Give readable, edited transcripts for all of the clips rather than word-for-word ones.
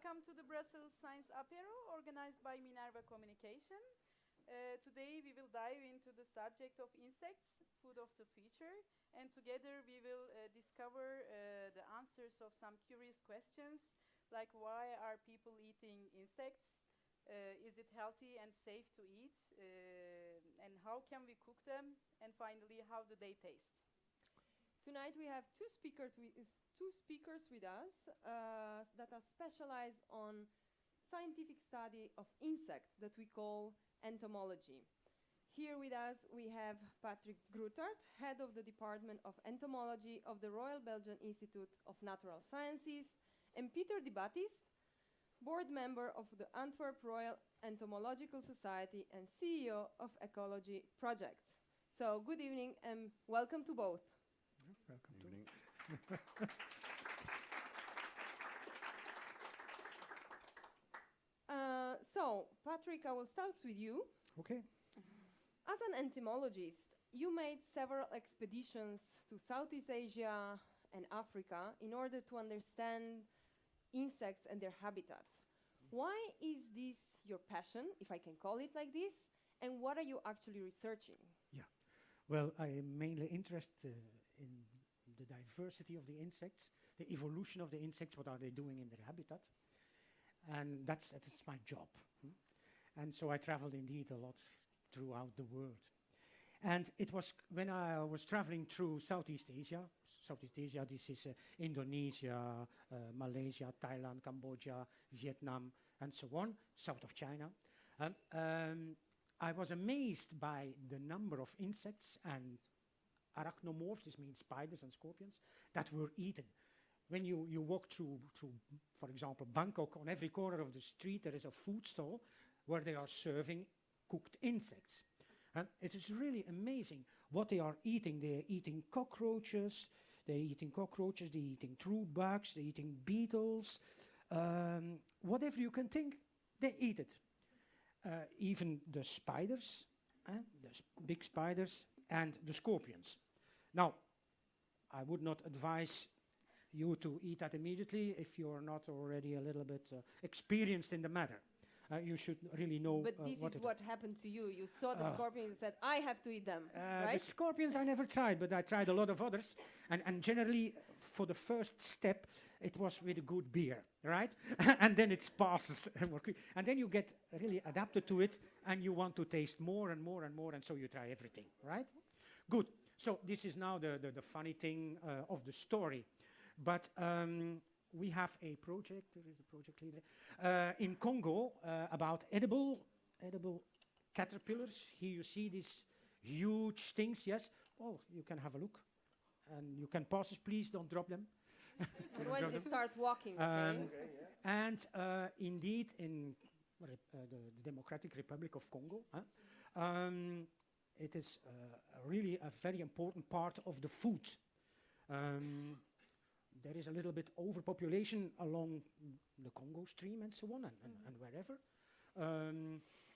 Welcome to the Brussels Science Apéro, organized by Minerva Communication. Today we will dive into the subject of insects, food of the future, and together we will discover the answers of some curious questions, like why are people eating insects? Is it healthy and safe to eat? And how can we cook them? And finally, how do they taste? Tonight we have two speakers with us that are specialized on scientific study of insects that we call entomology. Here with us we have Patrick Grutert, head of the Department of Entomology of the Royal Belgian Institute of Natural Sciences, and Peter de Baptiste, board member of the Antwerp Royal Entomological Society and CEO of Ecology Project. So good evening and welcome to both. Welcome Good evening. So, Patrick, I will start with you. Okay. As an entomologist, you made several expeditions to Southeast Asia and Africa in order to understand insects and their habitats. Why is this your passion, if I can call it like this, and what are you actually researching? Yeah. Well, I am mainly interested in the diversity of the insects, the evolution of the insects, what are they doing in their habitat. And that's my job. And so I traveled indeed a lot throughout the world. And it was when I was traveling through Southeast Asia, this is Indonesia, Malaysia, Thailand, Cambodia, Vietnam, and so on, south of China. I was amazed by the number of insects and arachnomorphs, this means spiders and scorpions, that were eaten. When you walk through, for example, Bangkok, on every corner of the street there is a food stall where they are serving cooked insects. And it is really amazing what they are eating. They are eating cockroaches, they're eating true bugs, they're eating beetles, whatever you can think, they eat it. Even the spiders, big spiders, and the scorpions. Now, I would not advise you to eat that immediately if you're not already a little bit experienced in the matter. You should really know But this is what happened to you. You saw the scorpion, you said, I have to eat them, right? The scorpions I never tried, but I tried a lot of others. And generally, for the first step, it was with a good beer, right? And then it passes. And then you get really adapted to it, and you want to taste more and more and more, and so you try everything, right? Good. So this is now the funny thing of the story. But we have a project, there is a project leader, in Congo about edible caterpillars. Here you see these huge things, yes? Oh, you can have a look. And you can pass us, please, don't drop them. Otherwise they start walking, okay? And indeed, in the Democratic Republic of Congo, it is really a very important part of the food. There is a little bit overpopulation along the Congo stream and so on, and wherever.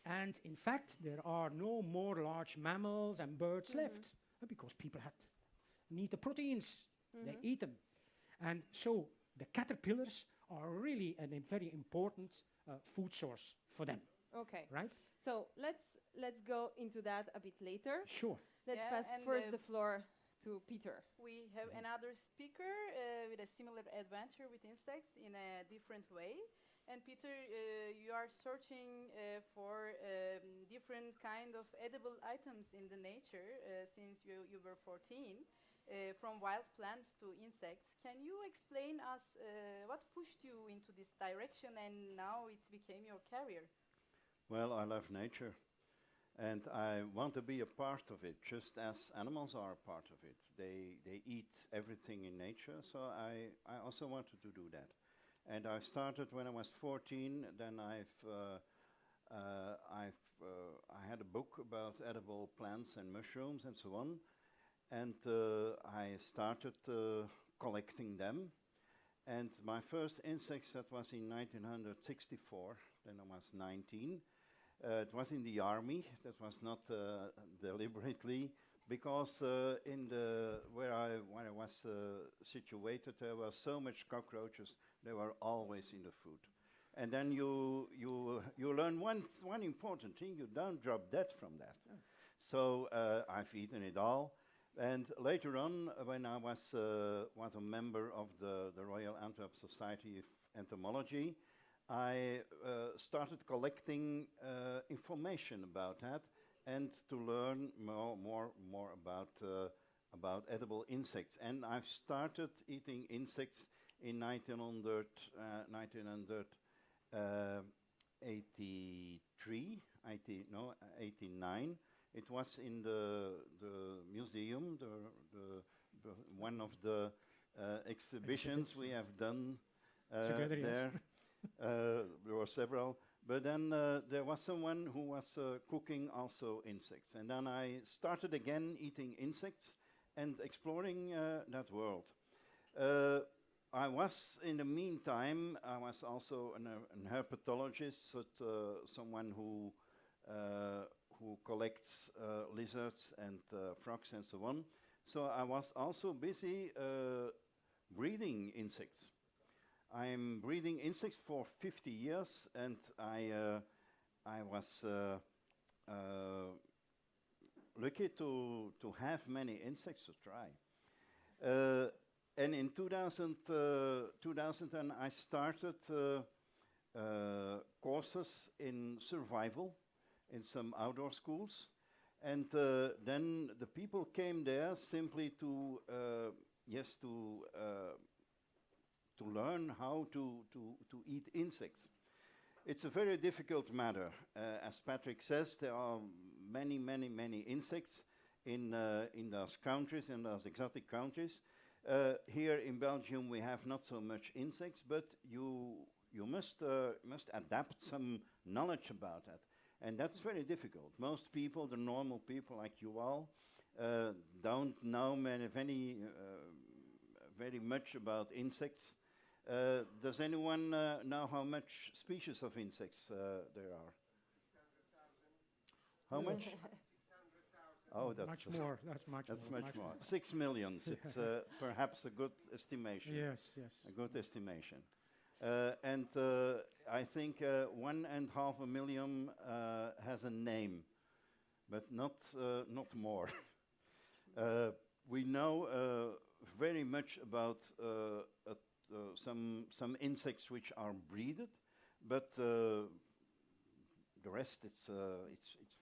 And in fact, there are no more large mammals and birds left, because people need the proteins, they eat them. And so the caterpillars are really a very important food source for them. Okay. Right? So let's go into that a bit later. Sure. Let's pass first the floor to Peter. We have another speaker with a similar adventure with insects in a different way. And Peter, you are searching for different kind of edible items in the nature since you were 14, from wild plants to insects. Can you explain us what pushed you into this direction and now it became your career? Well, I love nature. And I want to be a part of it, just as animals are a part of it. They eat everything in nature, so I also wanted to do that. And I started when I was 14. Then I had a book about edible plants and mushrooms and so on. And I started collecting them. And my first insects, that was in 1964. Then I was 19. It was in the army. That was not deliberately, because where I was situated, there were so much cockroaches. They were always in the food. And then you learn one important thing: you don't drop dead from that. So I've eaten it all. And later on, when I was a member of the Royal Antwerp Society of Entomology, I started collecting information about that and to learn more about edible insects. And I've started eating insects in 89. It was in the museum, one of the exhibitions we have done Together, there. yes. There were several. But then there was someone who was cooking also insects. And then I started again eating insects and exploring that world. I was, in the meantime, I was also an herpetologist, so someone who collects lizards and frogs and so on. So I was also busy breeding insects. I'm breeding insects for 50 years, and I was lucky to have many insects to try. And in 2000, I started courses in survival in some outdoor schools. And then the people came there simply to learn how to eat insects. It's a very difficult matter. As Patrick says, there are many insects in those countries, in those exotic countries. Here in Belgium, we have not so much insects, but you must adapt some knowledge about that. And that's very difficult. Most people, the normal people like you all, don't know very much about insects. Does anyone know how much species of insects there are? 600,000. How much? 600,000. Oh, that's much more. That's much more. 6 million. It's perhaps a good estimation. Yes. A good estimation. And I think 1.5 million has a name, but not more. We know very much about some insects which are breeded, but the rest it's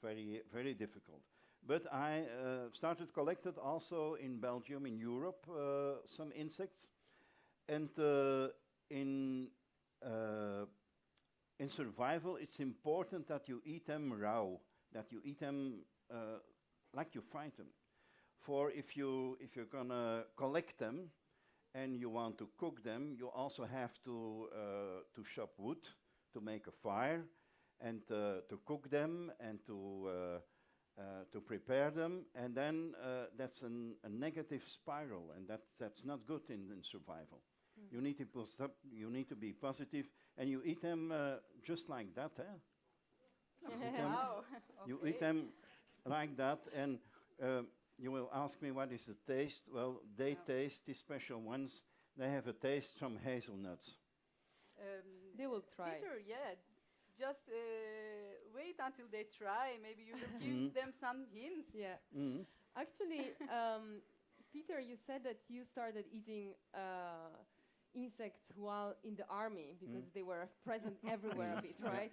very difficult. But I started collected also in Belgium, in Europe, some insects, and in survival, it's important that you eat them raw, that you eat them like you find them. For if you're gonna collect them and you want to cook them, you also have to chop wood, to make a fire, and to cook them and to prepare them, and then that's a negative spiral, and that's not good in survival. You need to you need to be positive, and you eat them just like that. Wow. You eat them like that, and you will ask me what is the taste. Well, they taste, these special ones, they have a taste from hazelnuts. They will try. Peter, yeah, just wait until they try. Maybe you will give them some hints. Yeah. Actually, Peter, you said that you started eating insects while in the army because they were present everywhere a bit, right?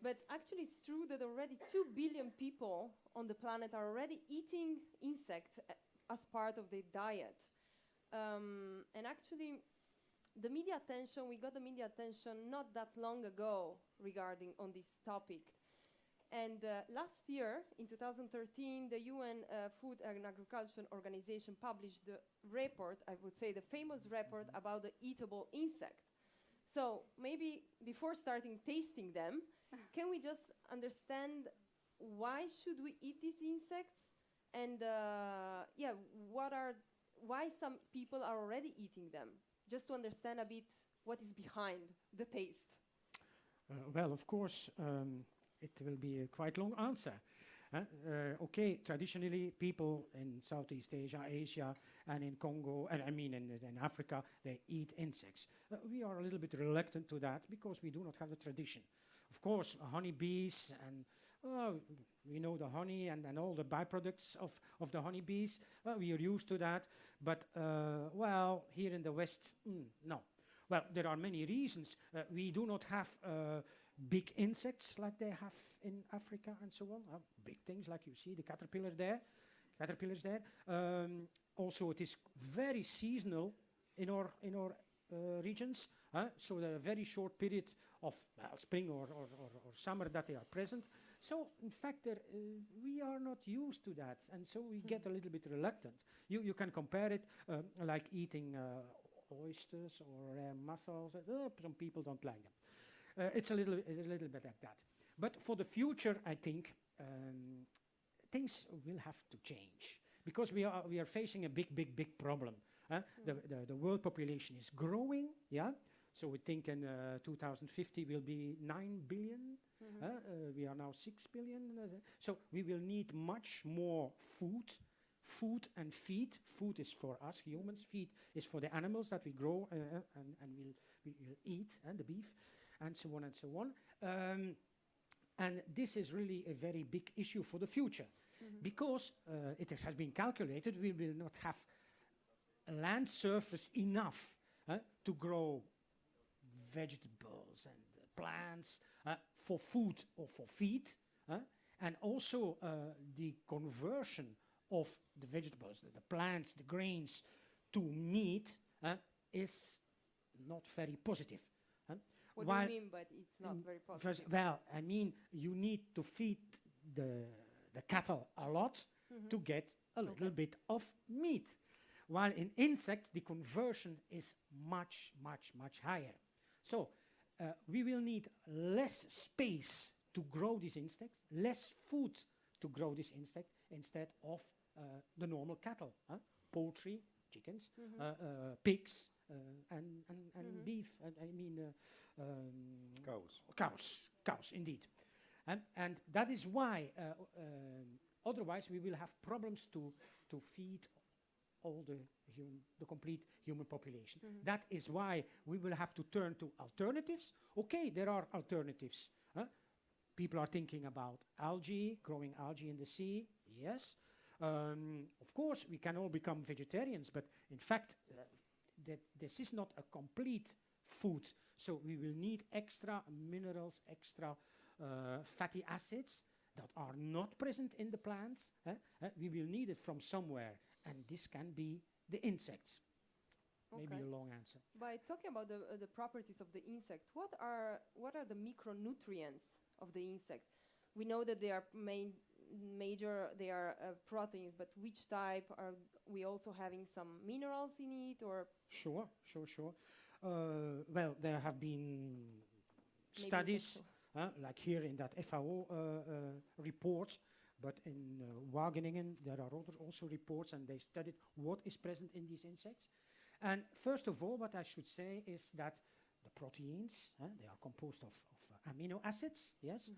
But actually, it's true that already 2 billion people on the planet are already eating insects as part of their diet. And actually, we got the media attention not that long ago regarding on this topic. And last year, in 2013, the UN Food and Agriculture Organization published the report, I would say the famous report about the eatable insect. So maybe before starting tasting them, can we just understand why should we eat these insects? And why some people are already eating them? Just to understand a bit what is behind the taste. Well, of course, it will be a quite long answer. Okay, traditionally people in Southeast Asia, Asia, and in Congo, and I mean in Africa, they eat insects. We are a little bit reluctant to that because we do not have the tradition. Of course, honeybees, and we know the honey and all the byproducts of the honeybees. We are used to that, but well, here in the West, no. Well, there are many reasons. We do not have big insects like they have in Africa and so on. Big things like you see the caterpillars there. Also, it is very seasonal in our regions. So there are a very short period of spring or summer that they are present. So in fact, we are not used to that, and so we get a little bit reluctant. You can compare it like eating oysters or mussels. Some people don't like them. It's a little bit like that. But for the future, I think things will have to change because we are facing a big problem. The world population is growing. Yeah. So we think in 2050 will be 9 billion. We are now 6 billion. So we will need much more food and feed. Food is for us humans. Feed is for the animals that we grow and we'll eat, the beef, and so on and so on. And this is really a very big issue for the future because it has been calculated we will not have land surface enough to grow vegetables and plants for food or for feed, and also the conversion of the vegetables, the plants, the grains to meat is not very positive. What do you mean, but it's not very positive? Well, I mean, you need to feed the cattle a lot to get a little bit of meat. While in insects, the conversion is much higher. So we will need less space to grow these insects, less food to grow this insect instead of the normal cattle, poultry, chickens, pigs, and beef. I mean cows, indeed. And that is why otherwise we will have problems to feed all the complete human population. That is why we will have to turn to alternatives. Okay, there are alternatives. People are thinking about algae, growing algae in the sea. Yes. Of course, we can all become vegetarians, but in fact, this is not a complete food. So we will need extra minerals, extra fatty acids that are not present in the plants. We will need it from somewhere. And this can be the insects. Okay. Maybe a long answer. By talking about the properties of the insect, what are the micronutrients of the insect? We know that they are major, they are proteins, but which type? Are we also having some minerals in it, or? Sure. Well, there have been studies, like here in that FAO report. But in Wageningen, there are also reports, and they studied what is present in these insects. And first of all, what I should say is that the proteins, they are composed of amino acids, yes?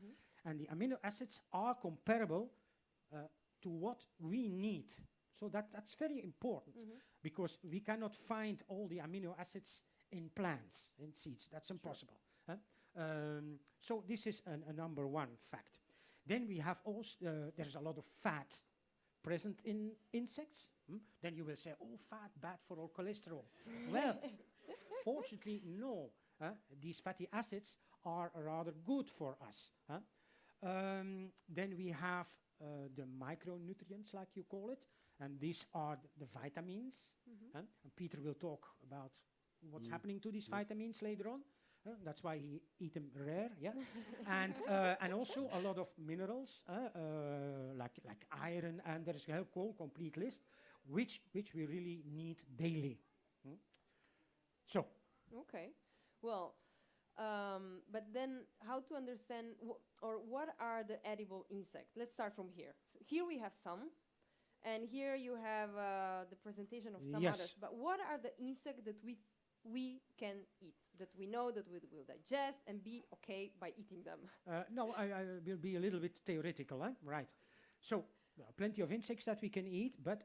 And the amino acids are comparable to what we need. So that's very important, because we cannot find all the amino acids in plants, in seeds. That's impossible. So this is a number one fact. Then we have also, there's a lot of fat present in insects. Then you will say, oh, fat, bad for our cholesterol. Well, fortunately, no. These fatty acids are rather good for us. Then we have the micronutrients, like you call it. And these are the vitamins. And Peter will talk about what's happening to these vitamins later on. That's why he eat them rare, yeah. And also a lot of minerals, like iron, and there's a whole complete list, which we really need daily. So. Okay, well, but then how to understand what are the edible insects? Let's start from here. So here we have some, and here you have the presentation of some others. But what are the insects that we can eat, that we know that we will digest and be okay by eating them? No, I will be a little bit theoretical, right? So, plenty of insects that we can eat, but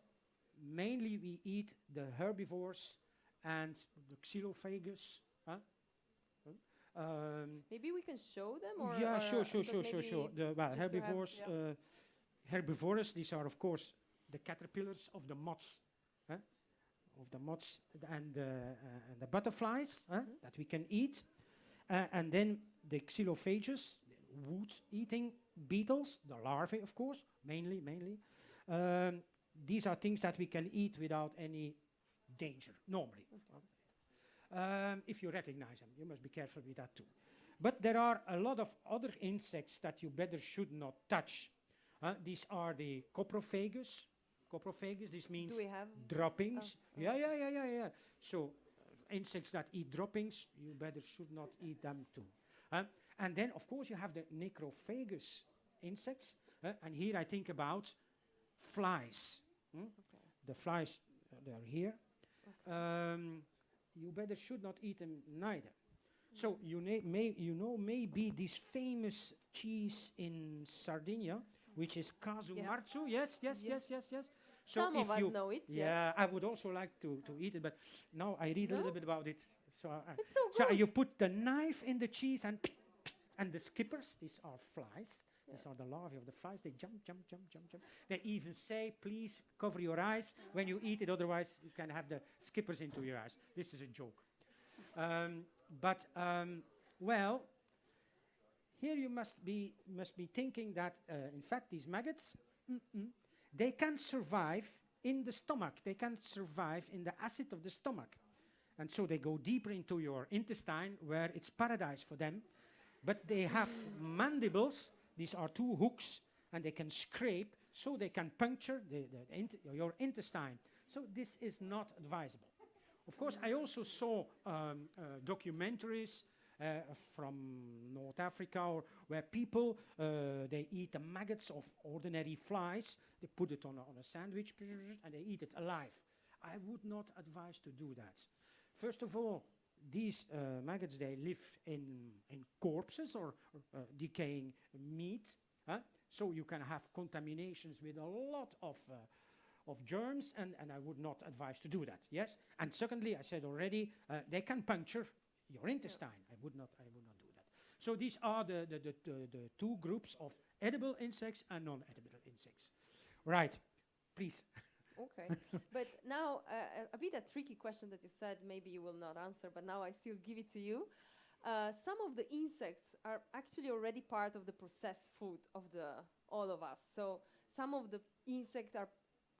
mainly we eat the herbivores and the xylophagus. Maybe we can show them, or Yeah, sure. because maybe The just to have- herbivores, Yeah. herbivorous. These are, of course, the caterpillars of the moths, and the butterflies that we can eat, and then the xylophagus, wood-eating beetles, the larvae, of course, mainly. These are things that we can eat without any danger normally. If you recognize them, you must be careful with that too. But there are a lot of other insects that you better should not touch. These are the coprophagous. Coprophagous, this means Do we have? droppings. Oh, Yeah. So insects that eat droppings, you better should not eat them too. And then, of course, you have the necrophagous insects. And here I think about flies. Okay. The flies, they are here. You better should not eat them neither. So you know maybe this famous cheese in Sardinia, which is casu marzu. Yes. So Some if of us you know it. yeah, I would also like to eat it, but now I read a little bit about it. So It's so so good. you put the knife in the cheese and the skippers. These are flies. These are the larvae of the flies. They jump. They even say, please cover your eyes when you eat it, otherwise you can have the skippers into your eyes. This is a joke. Well, here you must be thinking that, in fact, these maggots, they can survive in the stomach. They can survive in the acid of the stomach. And so they go deeper into your intestine, where it's paradise for them. But they have mandibles. These are two hooks, and they can scrape, so they can puncture your intestine. So this is not advisable. Of course, I also saw documentaries from North Africa, where people, they eat the maggots of ordinary flies. They put it on a sandwich, and they eat it alive. I would not advise to do that. First of all, these maggots, they live in corpses or decaying meat. So you can have contaminations with a lot of germs, and I would not advise to do that. Yes. And secondly, I said already, they can puncture your intestine. I would not do that. So these are the two groups of edible insects and non-edible insects. Right. Please. Okay. But now, a bit a tricky question that you said maybe you will not answer, but now I still give it to you. Some of the insects are actually already part of the processed food of all of us. So some of the insects are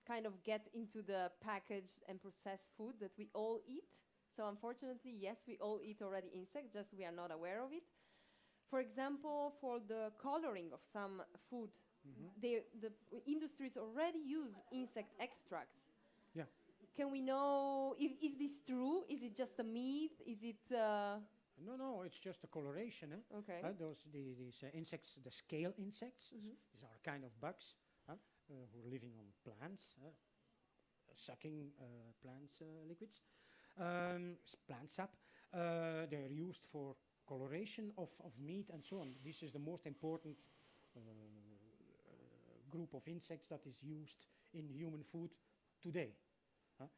kind of get into the packaged and processed food that we all eat. So unfortunately, yes, we all eat already insects, just we are not aware of it. For example, for the coloring of some food, the industries already use insect extracts. Yeah. Can we know, is this true? Is it just a myth? Is it... No, it's just a coloration. Okay. These insects, the scale insects, these are kind of bugs who are living on plants, sucking plants liquids, plant sap. They're used for coloration of meat and so on. This is the most important group of insects that is used in human food today.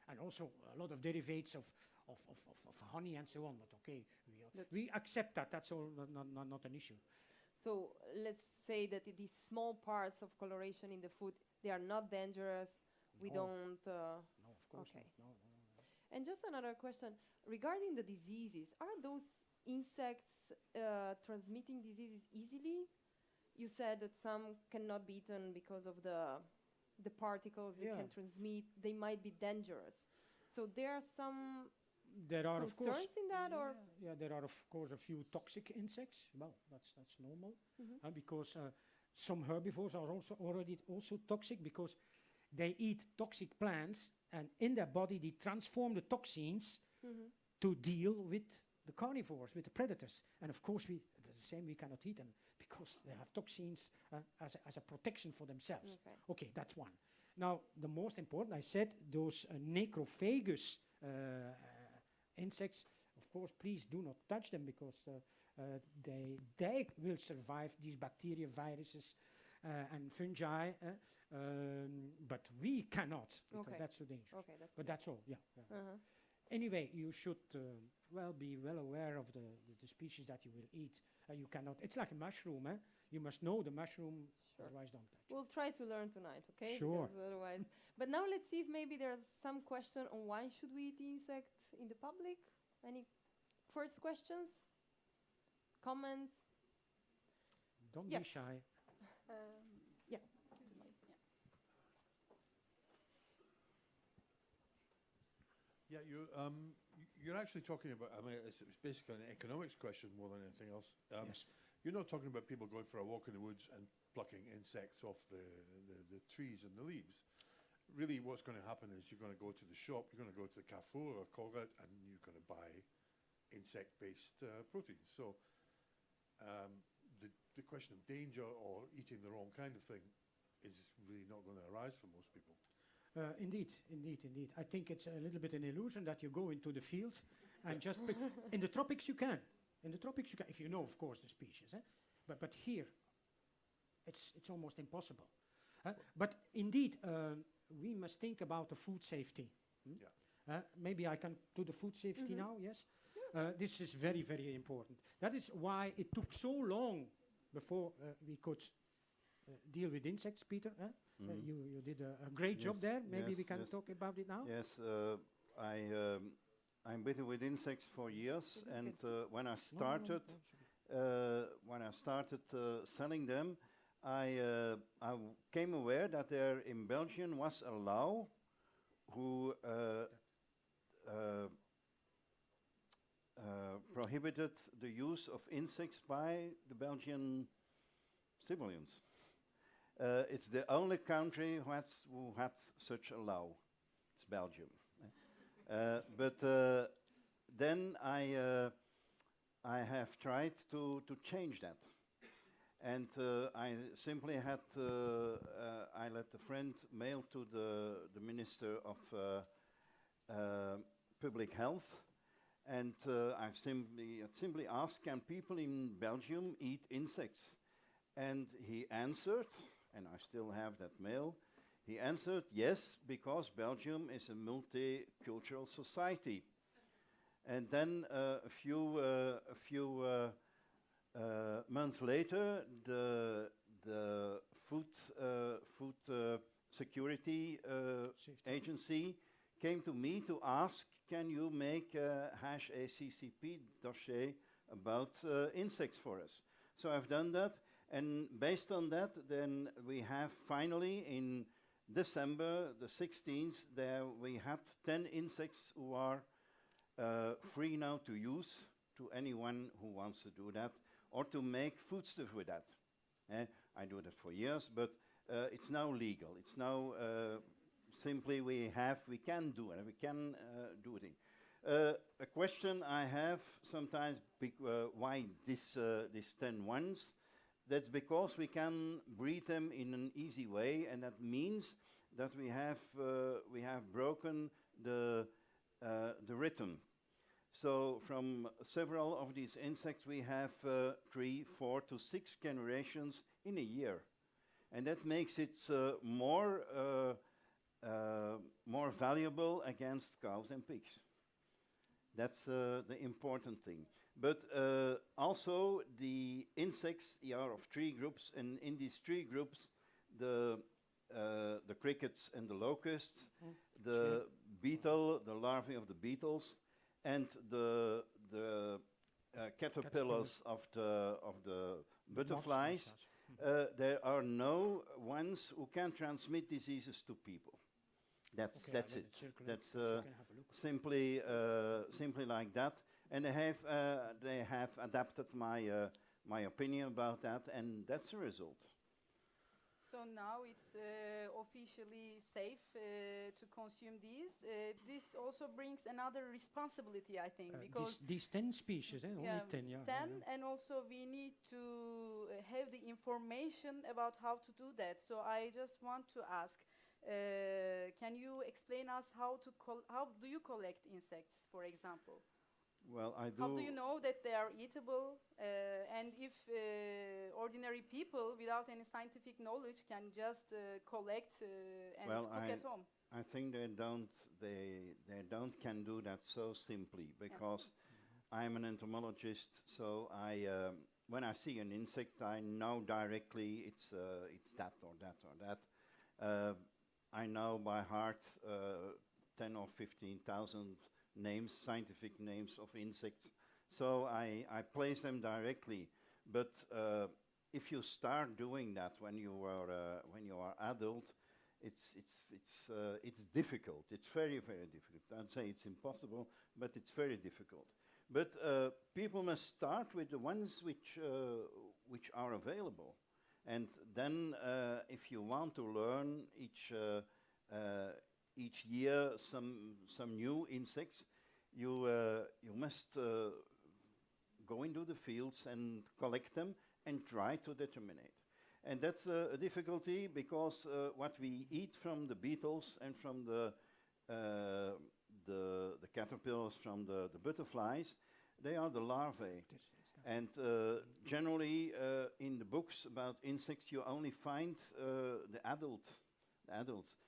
And also a lot of derivatives of honey and so on. But okay, we accept that. That's all not an issue. So let's say that these small parts of coloration in the food, they are not dangerous. We don't... No, of course okay. not. No. And just another question. Regarding the diseases, are those insects transmitting diseases easily? You said that some cannot be eaten because of the particles they can transmit. They might be dangerous. So there are some concerns in that, or there are of course a few toxic insects. Well, that's normal, because some herbivores are also toxic because they eat toxic plants, and in their body they transform the toxins to deal with the carnivores, with the predators. And of course, it's the same. We cannot eat them because they have toxins as a protection for themselves. Okay, that's one. Now, the most important, I said, those necrophagous insects. Of course, please do not touch them because they will survive these bacteria, viruses, and fungi, but we cannot, because Okay. that's too dangerous. Okay, that's But good. that's all, yeah. Uh-huh. Anyway, you should be well aware of the species that you will eat. You cannot, it's like a mushroom, eh? You must know the mushroom, Sure. otherwise don't touch it. We'll try to learn tonight, okay? Sure. Because otherwise. But now let's see if maybe there's some question on why should we eat insect in the public. Any first questions? Comments? Don't be Yes. shy. Yeah. Excuse me. Yeah, you're actually talking about, I mean, it's basically an economics question more than anything else. Yes. You're not talking about people going for a walk in the woods and plucking insects off the trees and the leaves. Really, what's going to happen is you're going to go to the shop, you're going to go to the Carrefour or Colruyt, and you're going to buy insect-based proteins. So the question of danger or eating the wrong kind of thing is really not going to arise for most people. Indeed. I think it's a little bit an illusion that you go into the field and just pick. In the tropics you can. If you know, of course, the species. But here, it's almost impossible. But indeed, we must think about the food safety. Yeah. Maybe I can do the food safety now, yes? This is very, very important. That is why it took so long before we could deal with insects, Peter. You did a great job Yes, there. Maybe yes, we can yes. talk about it now. Yes, I'm with insects for years, and when I started selling them, I came aware that there in Belgium was a law who prohibited the use of insects by the Belgian civilians. It's the only country who had such a law. It's Belgium. But then I have tried to change that. And I simply had, I let a friend mail to the Minister of Public Health, and I've simply asked, can people in Belgium eat insects? And he answered, and I still have that mail, he answered, yes, because Belgium is a multicultural society. And then a few months later, the food security agency came to me to ask, can you make a #ACCP dossier about insects for us? So I've done that, and based on that, then we have finally in December the 16th, there we had 10 insects who are free now to use to anyone who wants to do that or to make foodstuff with that. I do that for years, but it's now legal. It's now simply we can do it. We can do it. A question I have sometimes, why this 10 ones? That's because we can breed them in an easy way, and that means that we have broken the rhythm. So from several of these insects, we have 3, 4 to 6 generations in a year, and that makes it more valuable against cows and pigs. That's the important thing. But also the insects are of 3 groups, and in these 3 groups, the crickets and the locusts, the beetle, the larvae of the beetles, and the caterpillars of the butterflies. There are no ones who can transmit diseases to people. That's it. That's simply like that. And they have adapted my opinion about that, and that's the result. So now it's officially safe to consume these. This also brings another responsibility, I think, because these 10 species, only 10, yeah. 10, and also we need to have the information about how to do that. So I just want to ask, can you explain us how do you collect insects, for example? Well, I do. How do you know that they are eatable? And if ordinary people without any scientific knowledge can just collect and Well, cook at home? I think they don't can do that so simply because I'm an entomologist, so when I see an insect, I know directly it's that or that or that. I know by heart 10 or 15,000 names, scientific names of insects, so I place them directly. But if you start doing that when you are adult, it's difficult. It's very, very difficult. I'd say it's impossible, but it's very difficult. But people must start with the ones which are available, and then if you want to learn each year some new insects, you must go into the fields and collect them and try to determine it. And that's a difficulty because what we eat from the beetles and from the caterpillars, from the butterflies, they are the larvae. And generally in the books about insects you only find the adults.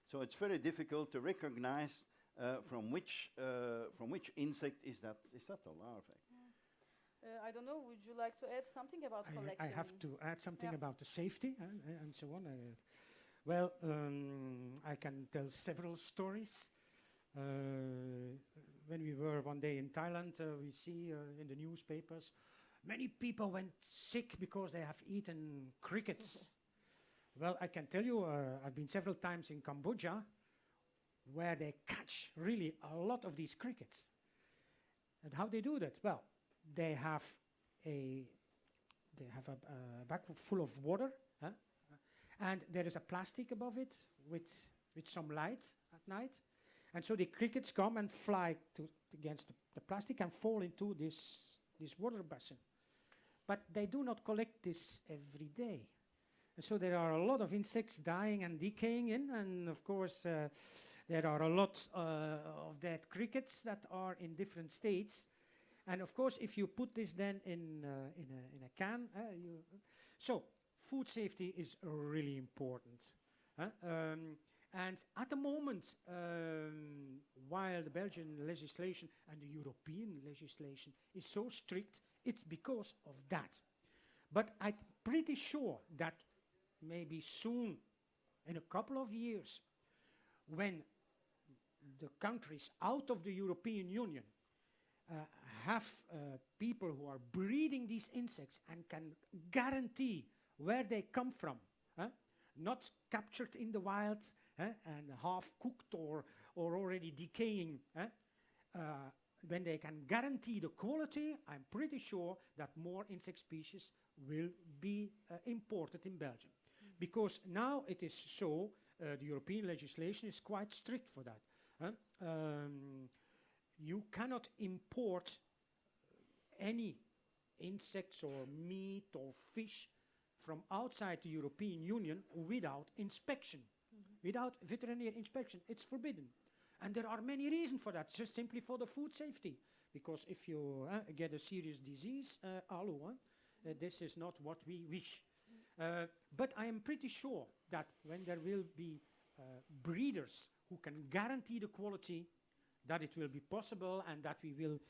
So it's very difficult to recognize from which insect is that a larvae. I don't know, would you like to add something about collection? I have to add something Yeah. about the safety and so on. Well, I can tell several stories. When we were one day in Thailand, we see in the newspapers, many people went sick because they have eaten crickets. Well, I can tell you, I've been several times in Cambodia, where they catch really a lot of these crickets. And how they do that? Well, they have a bag full of water, and there is a plastic above it with some light at night, and so the crickets come and fly against the plastic and fall into this water basin. But they do not collect this every day, and so there are a lot of insects dying and decaying in, and of course there are a lot of dead crickets that are in different states. And of course, if you put this then in a can, so food safety is really important. And at the moment, while the Belgian legislation and the European legislation is so strict, it's because of that. But I'm pretty sure that maybe soon, in a couple of years, when the countries out of the European Union have people who are breeding these insects and can guarantee where they come from, not captured in the wild and half cooked or already decaying. When they can guarantee the quality, I'm pretty sure that more insect species will be imported in Belgium. Because now it is so, the European legislation is quite strict for that. You cannot import any insects or meat or fish from outside the European Union without inspection, without veterinary inspection. It's forbidden. And there are many reasons for that, just simply for the food safety. Because if you get a serious disease, this is not what we wish. But I am pretty sure that when there will be breeders who can guarantee the quality, that it will be possible and that we will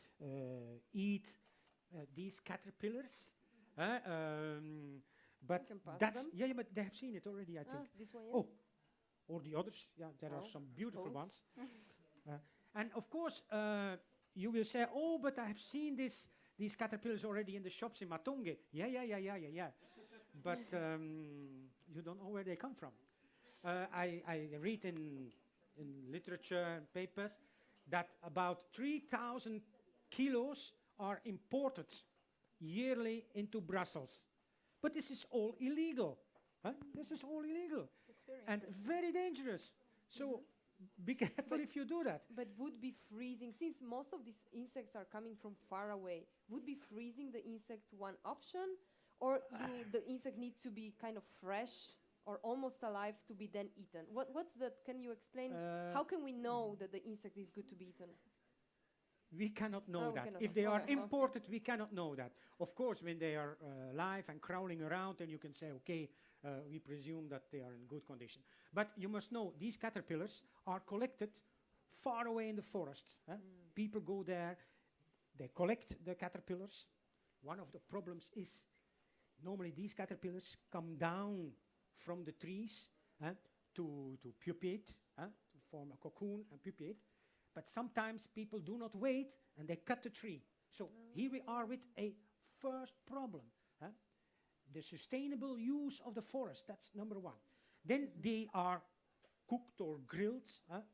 eat these caterpillars. But that's, but they have seen it already, I think. This one, yes. Oh, or the others, there are some beautiful ones. And of course, you will say, oh, but I have seen these caterpillars already in the shops in Matonge. Yeah. But you don't know where they come from. I read in literature and papers that about 3,000 kilos are imported yearly into Brussels. But this is all illegal. This is all illegal. And very dangerous. So be careful if you do that. But would be freezing, since most of these insects are coming from far away, would be freezing the insect one option? Or the insect needs to be kind of fresh or almost alive to be then eaten? What's that? Can you explain? How can we know that the insect is good to be eaten? we cannot know we that. cannot If know. they are Okay. imported, we cannot know that. Of course, when they are live and crawling around, then you can say, okay, we presume that they are in good condition. But you must know, these caterpillars are collected far away in the forest. People go there, they collect the caterpillars. One of the problems is normally these caterpillars come down from the trees to pupate, to form a cocoon and pupate. But sometimes people do not wait and they cut the tree. So here we are with a first problem. The sustainable use of the forest, that's number one. Then they are cooked or grilled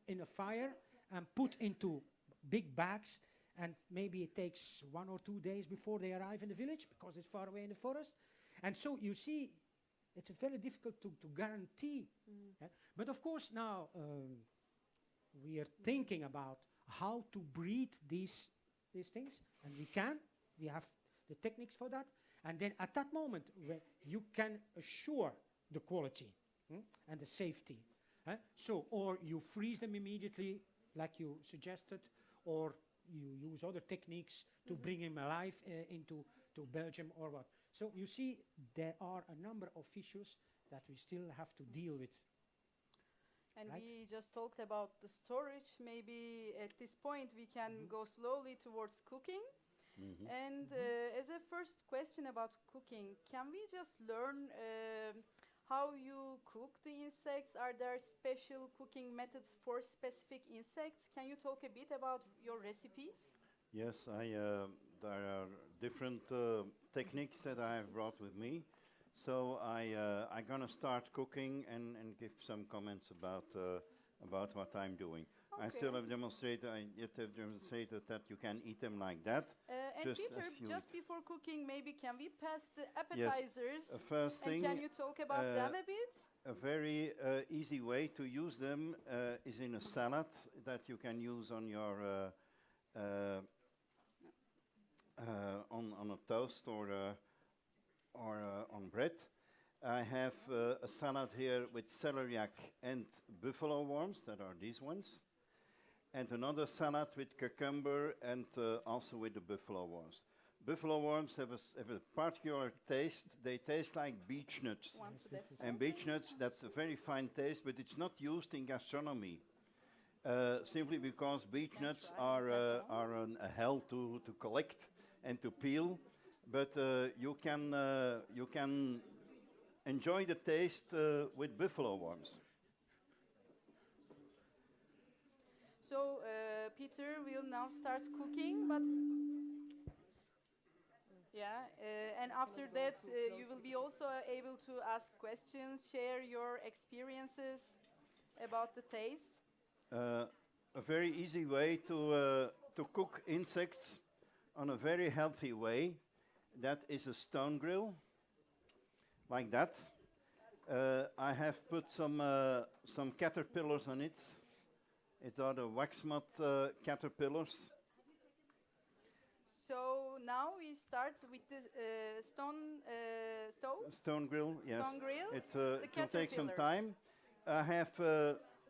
in a fire and put into big bags, and maybe it takes 1 or 2 days before they arrive in the village because it's far away in the forest. And so you see, it's very difficult to guarantee. But of course now we are thinking about how to breed these things, and we have the techniques for that. And then at that moment, where you can assure the quality and the safety. So, or you freeze them immediately, like you suggested, or you use other techniques to bring him alive into Belgium or what. So you see, there are a number of issues that we still have to deal with. And Right. we just talked about the storage. Maybe at this point we can go slowly towards cooking. And as a first question about cooking, can we just learn how you cook the insects? Are there special cooking methods for specific insects? Can you talk a bit about your recipes? Yes, there are different techniques that I have brought with me. So I'm gonna start cooking and give some comments about what I'm doing. I still have demonstrated. I yet have demonstrated that you can eat them like that. And Just Peter, as you just before cooking, maybe can we pass the appetizers? First And thing, can you talk about them a bit? a very easy way to use them is in a salad that you can use on your on a toast or on bread. I have a salad here with celeriac and buffalo worms, that are these ones, and another salad with cucumber and also with the buffalo worms. Buffalo worms have a particular taste. They taste like beech nuts. And beech nuts, that's a very fine taste, but it's not used in gastronomy. Simply because beech nuts are a hell to collect and to peel, but you can enjoy the taste with buffalo worms. So Peter will now start cooking, but yeah, and after that you will be also able to ask questions, share your experiences about the taste. A very easy way to cook insects on a very healthy way, that is a stone grill, like that. I have put some caterpillars on it. It are the wax moth caterpillars. So now we start with the stone stove. Stone grill, yes. Stone grill, It the will take some caterpillars. time. I have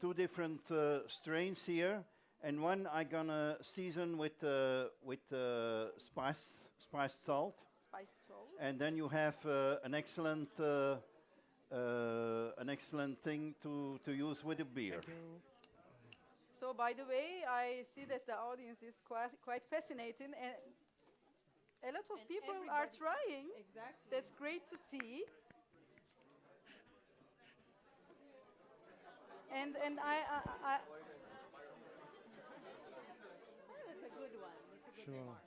two different strains here, and one I'm gonna season with spiced salt. Spiced salt. And then you have an excellent thing to use with a beer. So by the way, I see that the audience is quite fascinating, and a lot of people are trying. Exactly. That's great to see. And I That's a good one. Sure.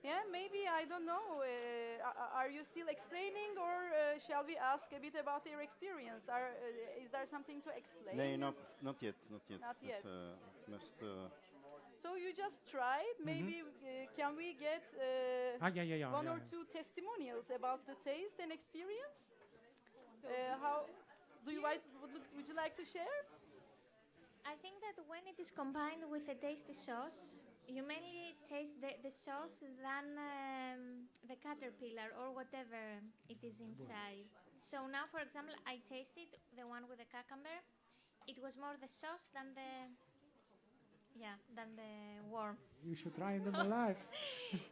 yeah, maybe, I don't know. Are you still explaining, or shall we ask a bit about your experience? Is there something to explain? No, not yet. Not That's, yet. must, So you just tried. Maybe can we get one or two testimonials about the taste and experience? How do you would you like to share? I think that when it is combined with a tasty sauce, you mainly taste the sauce than the caterpillar or whatever it is inside. So now, for example, I tasted the one with the cucumber. It was more the sauce than Yeah, than the worm. You should try them alive.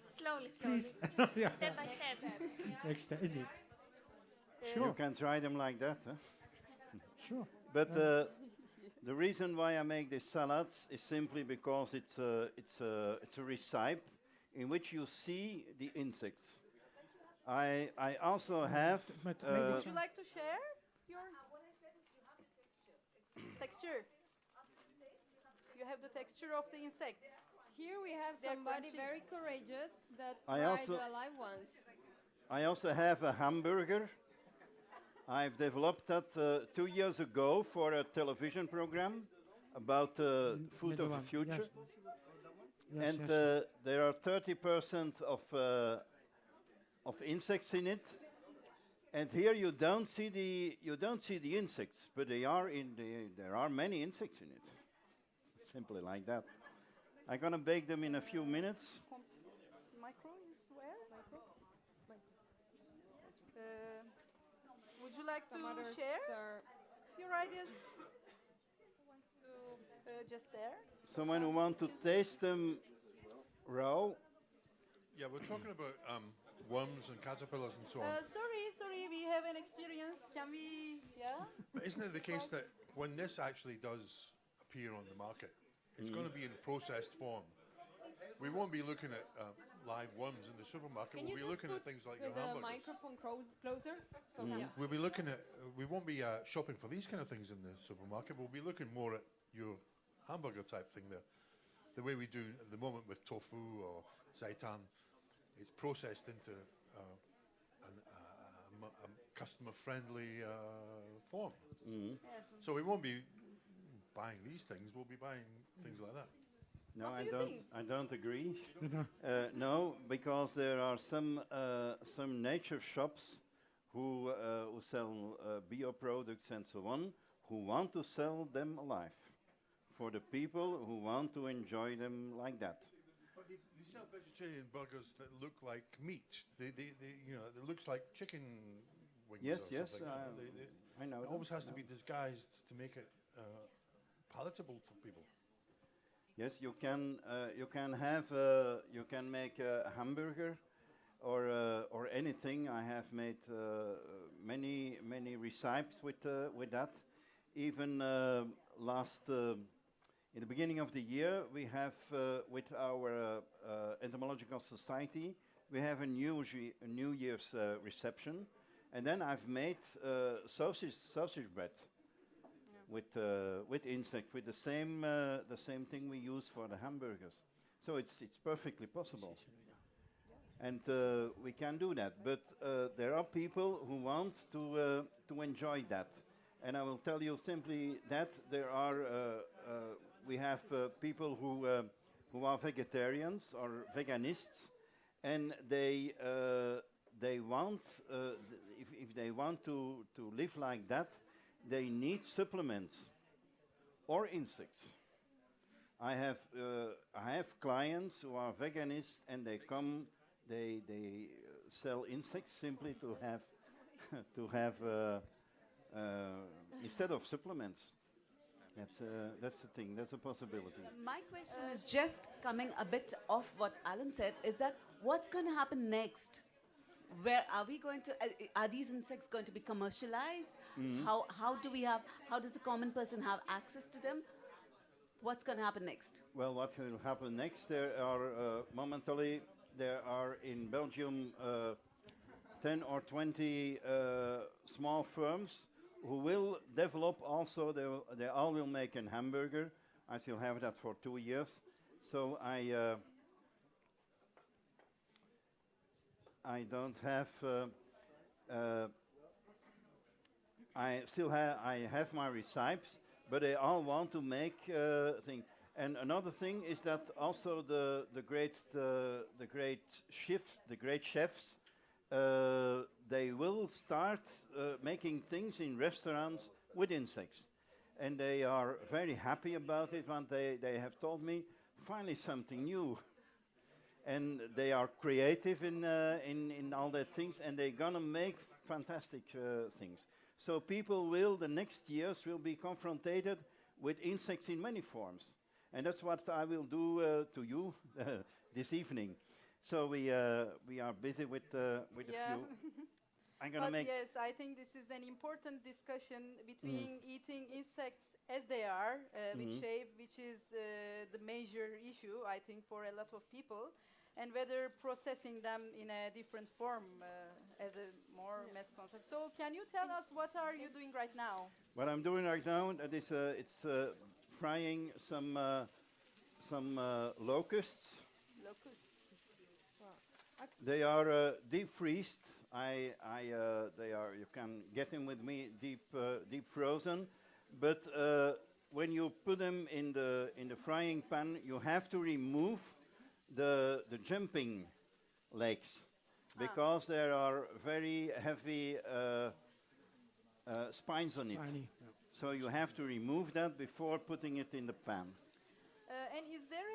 Slowly, slowly. Please. Yeah. Step by step. Indeed. You Sure. can try them like that. Huh? Sure. But the reason why I make these salads is simply because it's a recipe in which you see the insects. I also have But maybe Would you like to share your texture? You have the texture of the insect. Here we have They're somebody crunchy. very courageous that I tried also- the alive ones. I also have a hamburger. I've developed that 2 years ago for a television program about food middle of the one, future. Yes, And yes. there are 30% of insects in it. And here you don't see the insects, but there are many insects in it. Simply like that. I'm gonna bake them in a few minutes. Micro is where? Would you like Some to others share are your ideas? Just there. Someone who wants to taste them raw. Yeah, we're talking about worms and caterpillars and so on. Sorry, we have an experience. Can we? Yeah. But isn't it the case that when this actually does appear on the market, it's going to be in processed form? We won't be looking at live worms in the supermarket. Can you We'll be just looking at put things like the your hamburgers. microphone closer? So, yeah. We'll be looking at. We won't be shopping for these kind of things in the supermarket. We'll be looking more at your hamburger type thing there. The way we do at the moment with tofu or seitan, it's processed into a customer-friendly form. Yes. So we won't be buying these things. We'll be buying things like that. No, What I do you don't. think? I don't agree. No, because there are some nature shops who sell bio products and so on, who want to sell them alive for the people who want to enjoy them like that. But they sell vegetarian burgers that look like meat. They it looks like chicken wings Yes, or yes, something. I know. It them, always has I to know. be disguised to make it palatable for people. Yes, you can make a hamburger or anything. I have made many recipes with that. Even in the beginning of the year, we have with our entomological society, we have a New Year's reception, and then I've made sausage bread with insect, with the same thing we use for the hamburgers. So it's perfectly possible, and we can do that. But there are people who want to enjoy that, and I will tell you simply that there are we have people who are vegetarians or veganists, and they want if they want to live like that, they need supplements or insects. I have clients who are veganists, and they sell insects simply to have instead of supplements. That's a thing. That's a possibility. My question is just coming a bit off what Alan said, is that what's going to happen next? Where are we going to, are these insects going to be commercialized? How does the common person have access to them? What's going to happen next? Well, what will happen next? There are momentarily in Belgium 10 or 20 small firms who will develop also. They all will make a hamburger. I still have that for 2 years, so I don't have. I have my recipes, but they all want to make thing. And another thing is that also the great chefs, they will start making things in restaurants with insects, and they are very happy about it. When they have told me finally something new. And they are creative in all that things, and they're gonna make fantastic things. So people the next years will be confronted with insects in many forms. And that's what I will do to you this evening. So we are busy with a few. I'm gonna But make. yes, I think this is an important discussion between eating insects as they are, with shape, which is the major issue, I think, for a lot of people, and whether processing them in a different form as a more mass concept. So can you tell us what are you doing right now? What I'm doing right now, that is, it's frying some locusts. Locusts. They are deep freezed. They are. You can get them with me deep frozen, but when you put them in the frying pan, you have to remove the jumping legs because there are very heavy spines on it. Tiny, So you have to remove that before putting it in the pan. And is there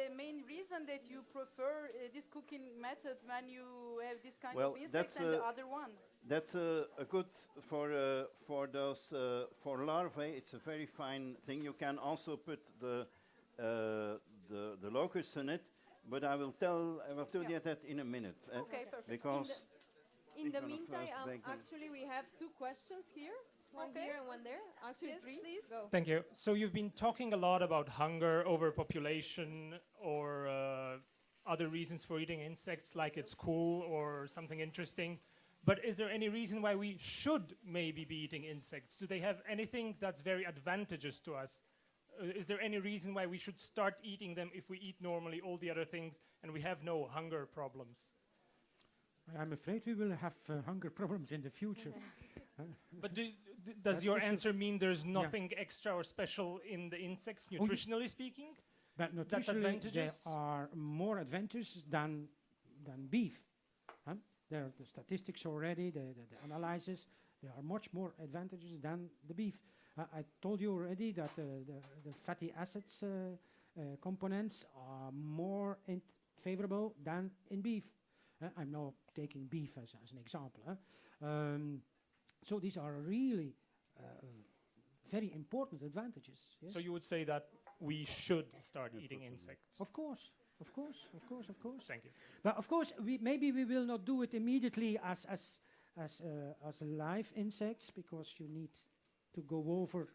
a main reason that you prefer this cooking method when you have this kind Well, of insects that's and the other one? That's a good for those for larvae. It's a very fine thing. You can also put the locusts in it, but I will tell you that in a minute. Okay, perfect. Because In the We're gonna meantime, first bake them. actually, we have two questions here. One Okay. here and one there. Actually, Yes, three. please. Go. Thank you. So you've been talking a lot about hunger, overpopulation, or other reasons for eating insects, like it's cool or something interesting. But is there any reason why we should maybe be eating insects? Do they have anything that's very advantageous to us? Is there any reason why we should start eating them if we eat normally all the other things and we have no hunger problems? I'm afraid we will have hunger problems in the future. But does That's your for sure. answer mean there's nothing extra or special in the insects, ye- nutritionally speaking? But nutritionally, they advantageous? are more advantageous than beef. There are the statistics already, the analysis. They are much more advantageous than the beef. I told you already that the fatty acids components are more favorable than in beef. I'm now taking beef as an example. So these are really very important advantages. Yes? So you would say that we should start eating insects? Of course, of course, of course, of course. Thank you. But of course, maybe we will not do it immediately as live insects because you need to go over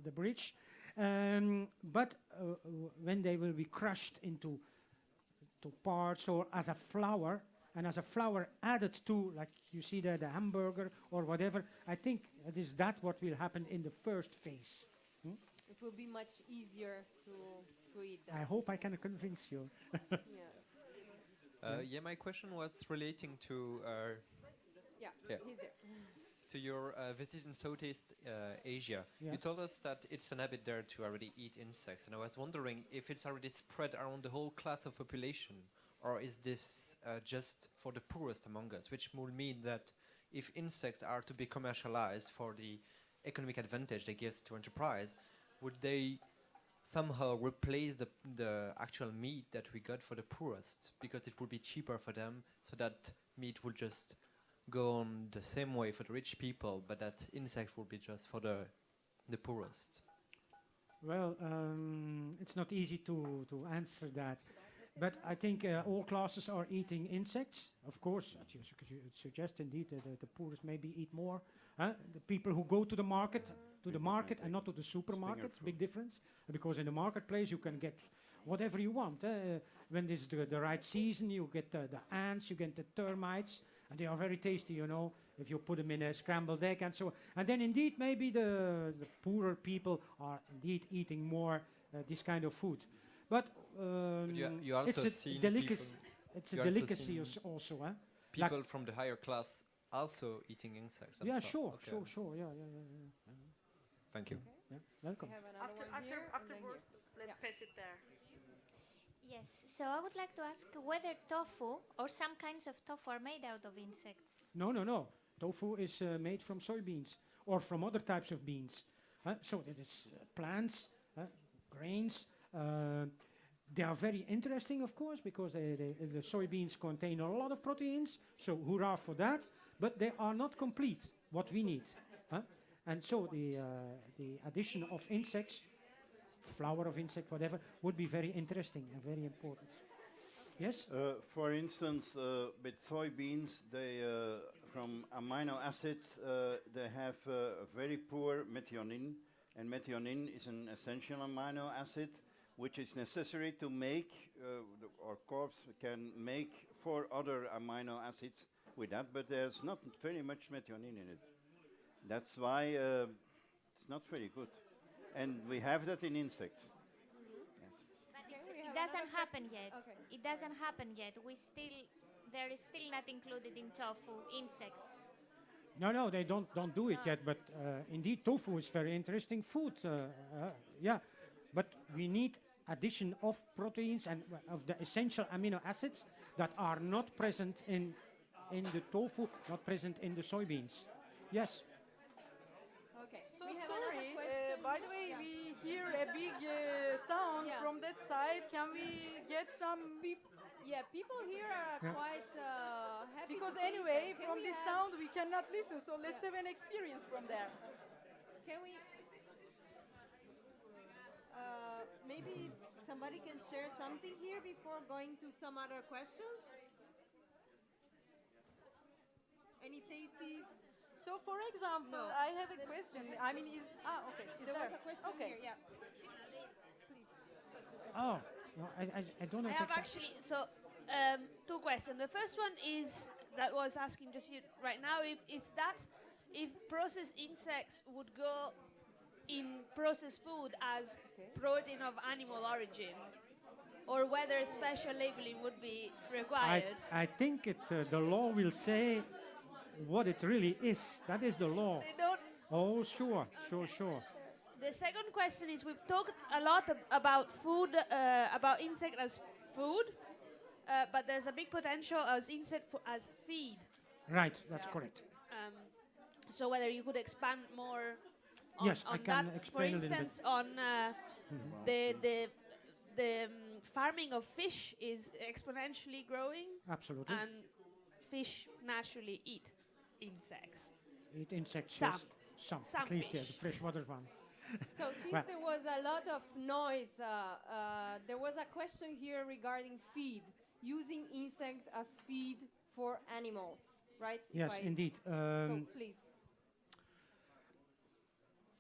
the bridge. But when they will be crushed into parts or as a flour, and as a flour added to, like you see there, the hamburger or whatever, I think it is that what will happen in the first phase. It will be much easier to eat I them. hope I can convince you. Yeah. My question was relating to Yeah. Yeah. He's there. to your visit in Southeast Asia. Yeah. You told us that it's an habit there to already eat insects, and I was wondering if it's already spread around the whole class of population, or is this just for the poorest among us, which would mean that if insects are to be commercialized for the economic advantage they give to enterprise, would they somehow replace the actual meat that we got for the poorest, because it would be cheaper for them, so that meat would just go on the same way for the rich people, but that insects would be just for the poorest? Well, it's not easy to answer that. But I think all classes are eating insects. Of course, as you suggest indeed, the poorest maybe eat more. The people who go to the market and not to the supermarket, big difference. Because in the marketplace you can get whatever you want. When this is the right season, you get the ants, you get the termites, and they are very tasty, you know, if you put them in a scrambled egg and so on. And then indeed maybe the poorer people are indeed eating more this kind of food. But you also it's a seen delicacy. people- It's a you also delicacy seen also. People from the higher class also eating insects. Yeah, themselves. Okay. sure. Yeah. Thank you. Yeah, welcome. We have another one here. and then Afterwards, here. let's pass it there. Yes, so I would like to ask whether tofu or some kinds of tofu are made out of insects. No. Tofu is made from soybeans or from other types of beans. So it is plants, grains. They are very interesting, of course, because the soybeans contain a lot of proteins. So hurrah for that. But they are not complete, what we need. And so the addition of insects flower of insect, whatever, would be very interesting and very important. Yes? For instance, with soybeans, they from amino acids they have a very poor methionine, and methionine is an essential amino acid which is necessary to make our corpse can make 4 other amino acids with that, but there's not very much methionine in it. That's why it's not very good, and we have that in insects. Yes. It doesn't happen yet. Okay. It doesn't happen yet. There is still not included in tofu insects. No, they don't do it yet, but indeed tofu is very interesting food. Yeah, but we need addition of proteins and of the essential amino acids that are not present in the tofu, not present in the soybeans. Yes. Okay. So we have sorry, another question. by the way, Yeah. we hear a big sound Yeah. from that side. Can we get some? Yeah, people here are quite happy. Because to taste anyway, them. Can from we this have- sound we cannot listen. So let's have an experience from there. Can we? Maybe somebody can share something here before going to some other questions. Any tasties? So, for example, No. I have a question. I mean, okay. Is There there? was a question Okay. here. Yeah. Please. Oh, no, I don't know. I have actually two questions. The first one is that was asking just you right now if processed insects would go in processed food as protein of animal origin, or whether special labeling would be required. I think the law will say what it really is. That is the law. They don't. Oh, sure, sure. The second question is we've talked a lot about food, about insect as food, but there's a big potential as insect as feed. Right, that's correct. So whether you could expand more on, Yes, on I can that, explain for a little instance, on the farming of fish is exponentially growing, Absolutely. and fish naturally eat insects. Eat insects. Some. Yes. Some. Some At least, yeah, fish. the freshwater ones. So since Well- there was a lot of noise, there was a question here regarding feed, using insect as feed for animals, right? Yes, indeed. So please.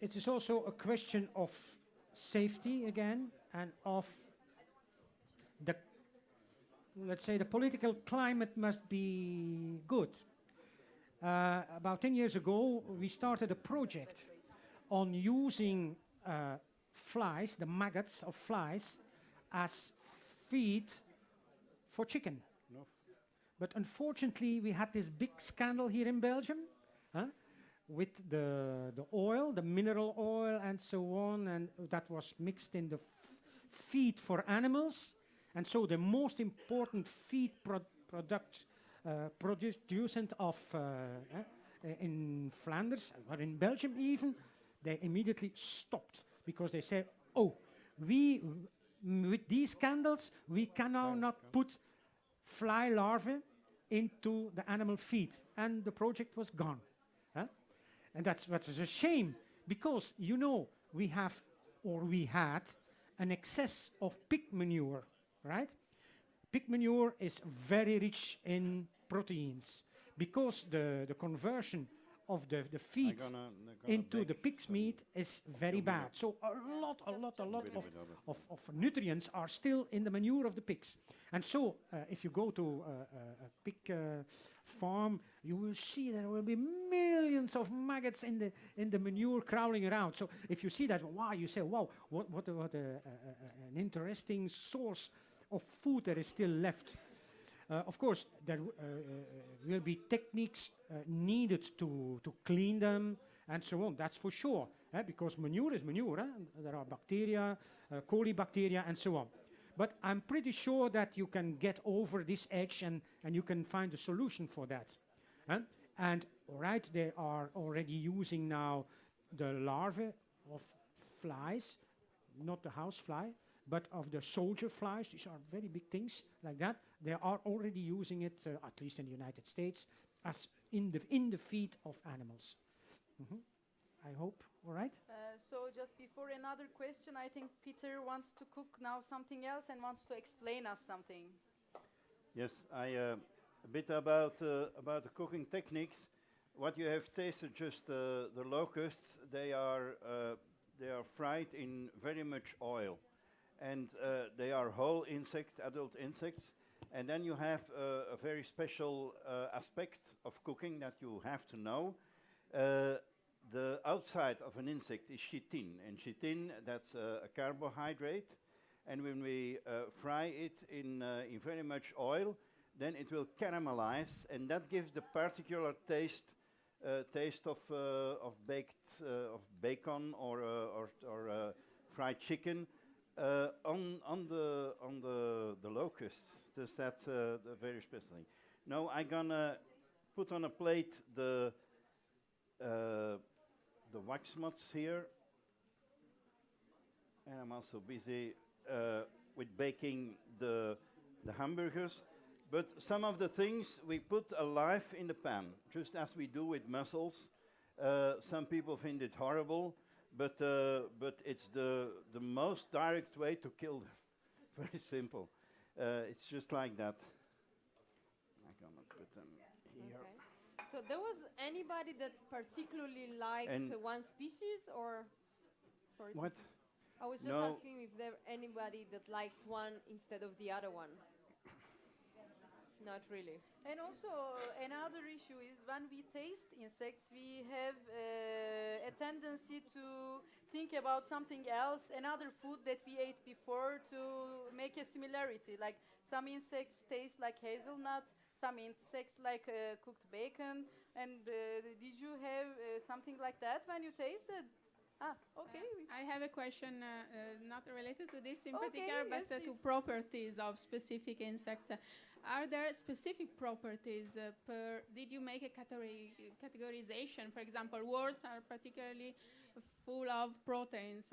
It is also a question of safety again, and of the, let's say, the political climate must be good. About 10 years ago, we started a project on using flies, the maggots of flies, as feed for chicken. No. But unfortunately, we had this big scandal here in Belgium, with the oil, the mineral oil, and so on, and that was mixed in the feed for animals. And so the most important feed product producent of in Flanders, or in Belgium even, they immediately stopped because they said, oh, with these scandals, we can now not put fly larvae into the animal feed. And the project was gone. And that's a shame, because, you know, we have, or we had, an excess of pig manure, right? Pig manure is very rich in proteins, because the conversion of the feed into the pig's meat is very bad. So a lot of nutrients are still in the manure of the pigs. And so if you go to a pig farm, you will see there will be millions of maggots in the manure crawling around. So if you see that, wow, you say, wow, what an interesting source of food there is still left. Of course, there will be techniques needed to clean them and so on. That's for sure, because manure is manure. There are bacteria, colibacteria, and so on. But I'm pretty sure that you can get over this edge and you can find a solution for that. And all right, they are already using now the larvae of flies, not the house fly, but of the soldier flies. These are very big things like that. They are already using it, at least in the United States, as in the feed of animals. I hope. All right? So just before another question, I think Peter wants to cook now something else and wants to explain us something. Yes, a bit about the cooking techniques. What you have tasted, just the locusts, they are fried in very much oil, and they are whole insects, adult insects. And then you have a very special aspect of cooking that you have to know. The outside of an insect is chitin, and chitin, that's a carbohydrate. And when we fry it in very much oil, then it will caramelize, and that gives the particular taste of bacon or fried chicken on the locusts. That's a very special thing. Now I'm gonna put on a plate the wax mods here, and I'm also busy with baking the hamburgers. But some of the things we put alive in the pan, just as we do with mussels. Some people find it horrible, but it's the most direct way to kill them. Very simple. It's just like that. I'm gonna put them here. Okay. So there was anybody that particularly liked one species, or sorry? What? I was just No. asking if there anybody that liked one instead of the other one. Not really. And also another issue is when we taste insects, we have a tendency to think about something else, another food that we ate before, to make a similarity. Like some insects taste like hazelnut, some insects like cooked bacon. And did you have something like that when you tasted? Ah, okay. I have a question not related to this in Okay, particular, but yes, to please. properties of specific insects. Are there specific properties did you make a categorization? For example, wasps are particularly full of proteins.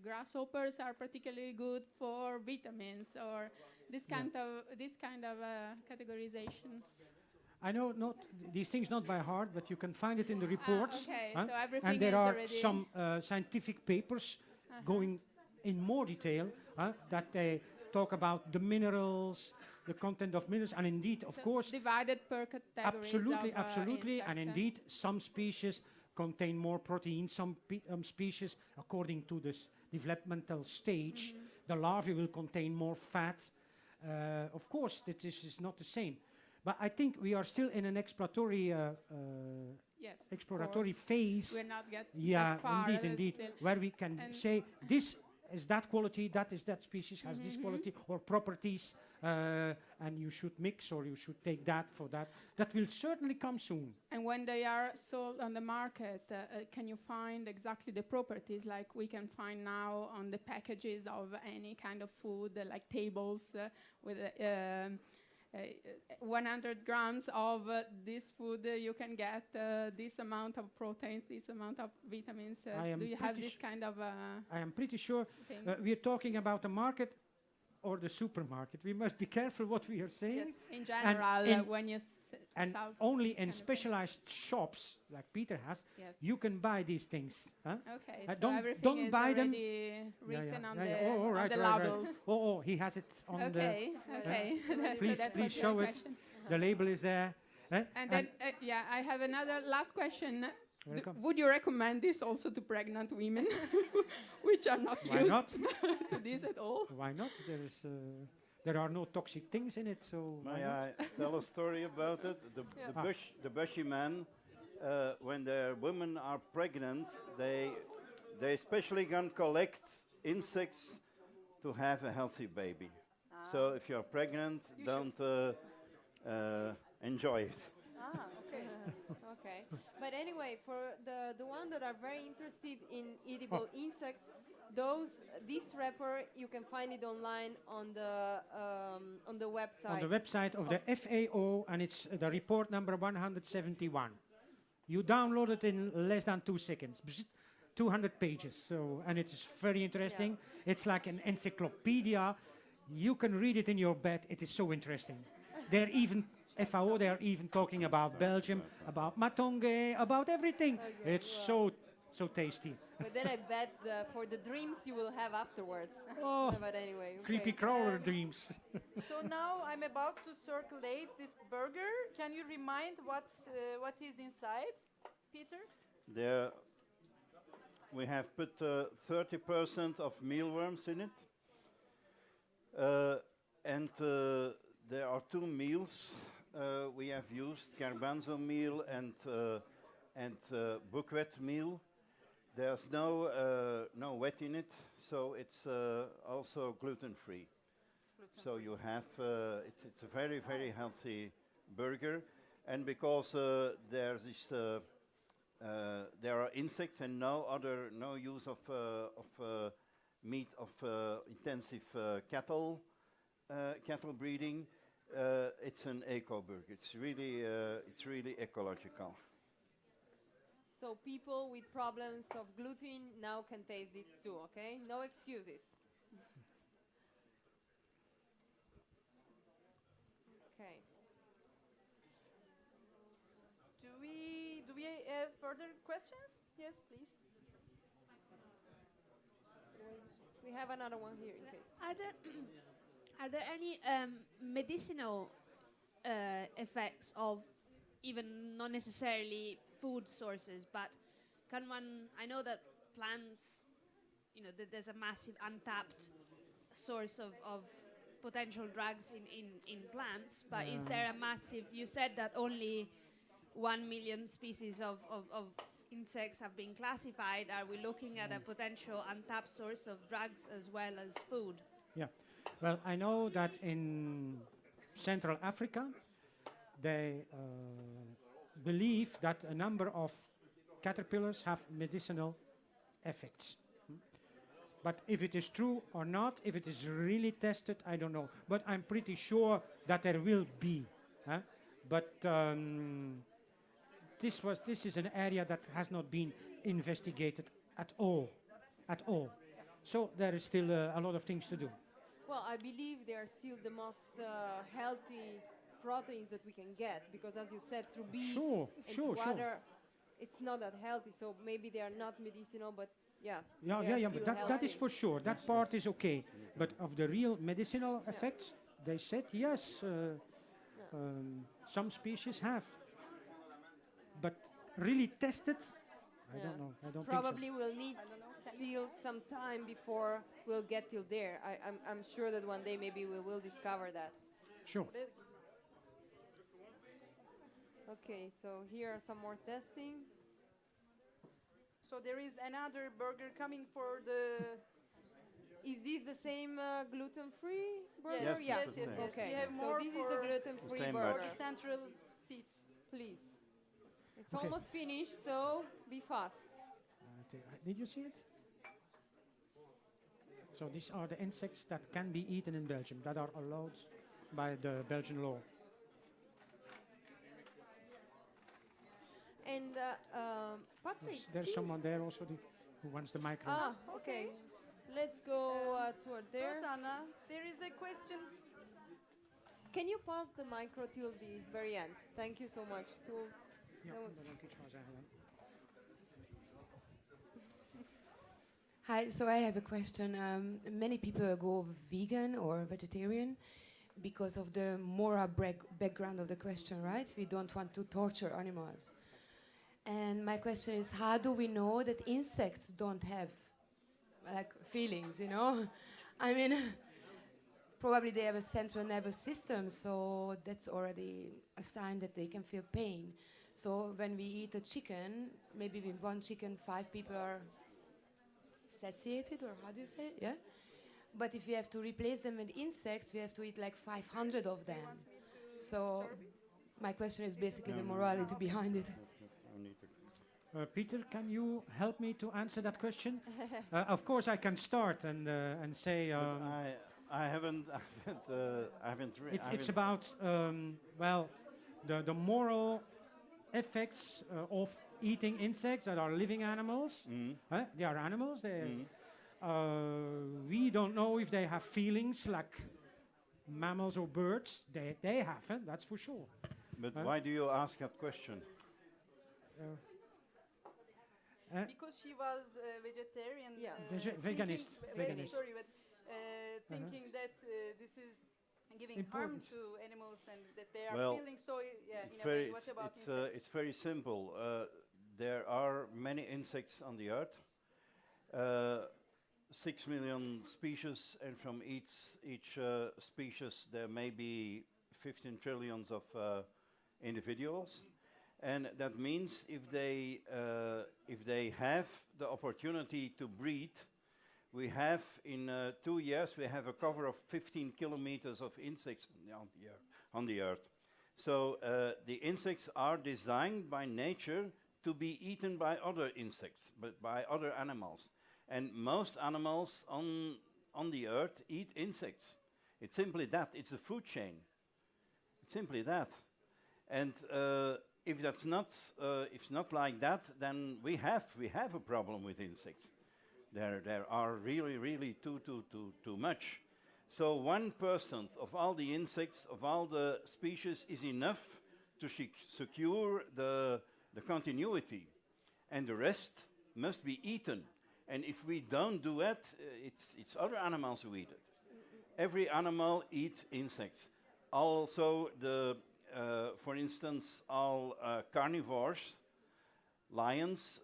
Grasshoppers are particularly good for vitamins, or this kind of categorization. I know these things not by heart, but you can find it in the reports. Okay, huh? so everything and there is are already some scientific papers going in more detail that they talk about the minerals, the content of minerals, and indeed, of course, divided per categories. absolutely, and insects, indeed, some species contain more protein. Some species, according to this developmental stage, the larvae will contain more fat. Of course, this is not the same. But I think we are still in an exploratory phase. We're not that far. Indeed, where we can say this is that quality, that is that species has this quality or properties, and you should mix or you should take that for that. That will certainly come soon. And when they are sold on the market, can you find exactly the properties like we can find now on the packages of any kind of food, like tables with 100 grams of this food, you can get this amount of proteins, this amount of vitamins. Do you have this kind of I am pretty sure thing? we are talking about the market or the supermarket. We must be careful what we are saying. Yes, in general, when you and sell only this in kind of specialized shops like Peter has, Yes. you can buy these things. Okay, so don't everything is buy them. already written on Oh, right, the right, labels. right. Oh, he has it on Okay. Please show it. The label is there. And then, I have another last question. Welcome. Would you recommend this also to pregnant women, which are not Why used not? to this at all? Why not? There are no toxic things in it, so. May I tell a story about it? The bushy men, when their women are pregnant, they especially can collect insects to have a healthy baby. So if you're pregnant, don't enjoy it. Okay. Okay. But anyway, for the one that are very interested in edible insects, this wrapper you can find it online on the website. On the website of the FAO, and it's the report number 171. You download it in less than 2 seconds. 200 pages. So, and it is very interesting. Yeah. It's like an encyclopedia. You can read it in your bed. It is so interesting. There are even FAO, they are even talking about Belgium, about Matonge, about everything. It's so tasty. But then I bet for the dreams you will have afterwards. Oh, But anyway, creepy crawler dreams. So now I'm about to circulate this burger. Can you remind what is inside, Peter? There we have put 30% of mealworms in it. And there are two meals we have used, garbanzo meal and buckwheat meal. There's no wheat in it, so it's also gluten-free. So you have, it's a very, very healthy burger. And because there are insects and no use of meat of intensive cattle breeding, it's an eco burger. It's really ecological. So people with problems of gluten now can taste it too, okay? No excuses. Okay. Do we have further questions? Yes, please. We have another one here in case. Are there any medicinal effects of even not necessarily food sources, but can one? I know that plants, there's a massive untapped source of potential drugs in plants, but is there a massive? You said that only 1 million species of insects have been classified. Are we looking at a potential untapped source of drugs as well as food? Yeah. Well, I know that in Central Africa, they believe that a number of caterpillars have medicinal effects. But if it is true or not, if it is really tested, I don't know. But I'm pretty sure that there will be. But this is an area that has not been investigated at all. So there is still a lot of things to do. Well, I believe they are still the most healthy proteins that we can get, because as you said, through beef and through other, it's not that healthy. So maybe they are not medicinal, but yeah. But that is for sure. That part is okay. But of the real medicinal effects, they said yes. Some species have. But really tested, I don't know. I don't Probably think so. we'll need still some time before we'll get till there. I'm sure that one day maybe we will discover that. Sure. Okay, so here are some more testing. So there is another burger coming for the. Is this the same gluten-free burger? Yes, Yeah. yes. Okay. We have So more this is the gluten-free same burger. for the central seats. Please. It's Okay. almost finished, so be fast. Did you see it? So these are the insects that can be eaten in Belgium, that are allowed by the Belgian law. And Patrick, There's someone there also who wants the micro. Okay. Let's go toward there. Rosanna, there is a question. Can you pass the micro till the very end? Thank you so much. Hi, so I have a question. Many people go vegan or vegetarian because of the moral background of the question, right? We don't want to torture animals. And my question is, how do we know that insects don't have like feelings, I mean, probably they have a central nervous system, so that's already a sign that they can feel pain. So when we eat a chicken, maybe with one chicken, 5 people are satiated, or how do you say it? Yeah? But if we have to replace them with insects, we have to eat like 500 of them. So my question is basically the morality behind it. Peter, can you help me to answer that question? Of course, I can start and say. I haven't It's about the moral effects of eating insects that are living animals. They are animals. We don't know if they have feelings like mammals or birds, they have, that's for sure. But why do you ask that question? Because she was vegetarian. Yeah. Veganist. Veganist. Sorry, but thinking that this is giving harm Important. to animals and that they are feeling so. It's in a way, what about insects? it's very simple. There are many insects on the earth. 6 million species, and from each species there may be 15 trillions of individuals. And that means if they have the opportunity to breed, we have in 2 years we have a cover of 15 kilometers of insects on the earth. So the insects are designed by nature to be eaten by other insects, but by other animals. And most animals on the earth eat insects. It's simply that. It's a food chain. It's simply that. And if that's not, if it's not like that, then we have a problem with insects. There are really too much. So 1% of all the insects of all the species is enough to secure the continuity, and the rest must be eaten. And if we don't do it, it's other animals who eat it. Every animal eats insects. Also, for instance, all carnivores, lions,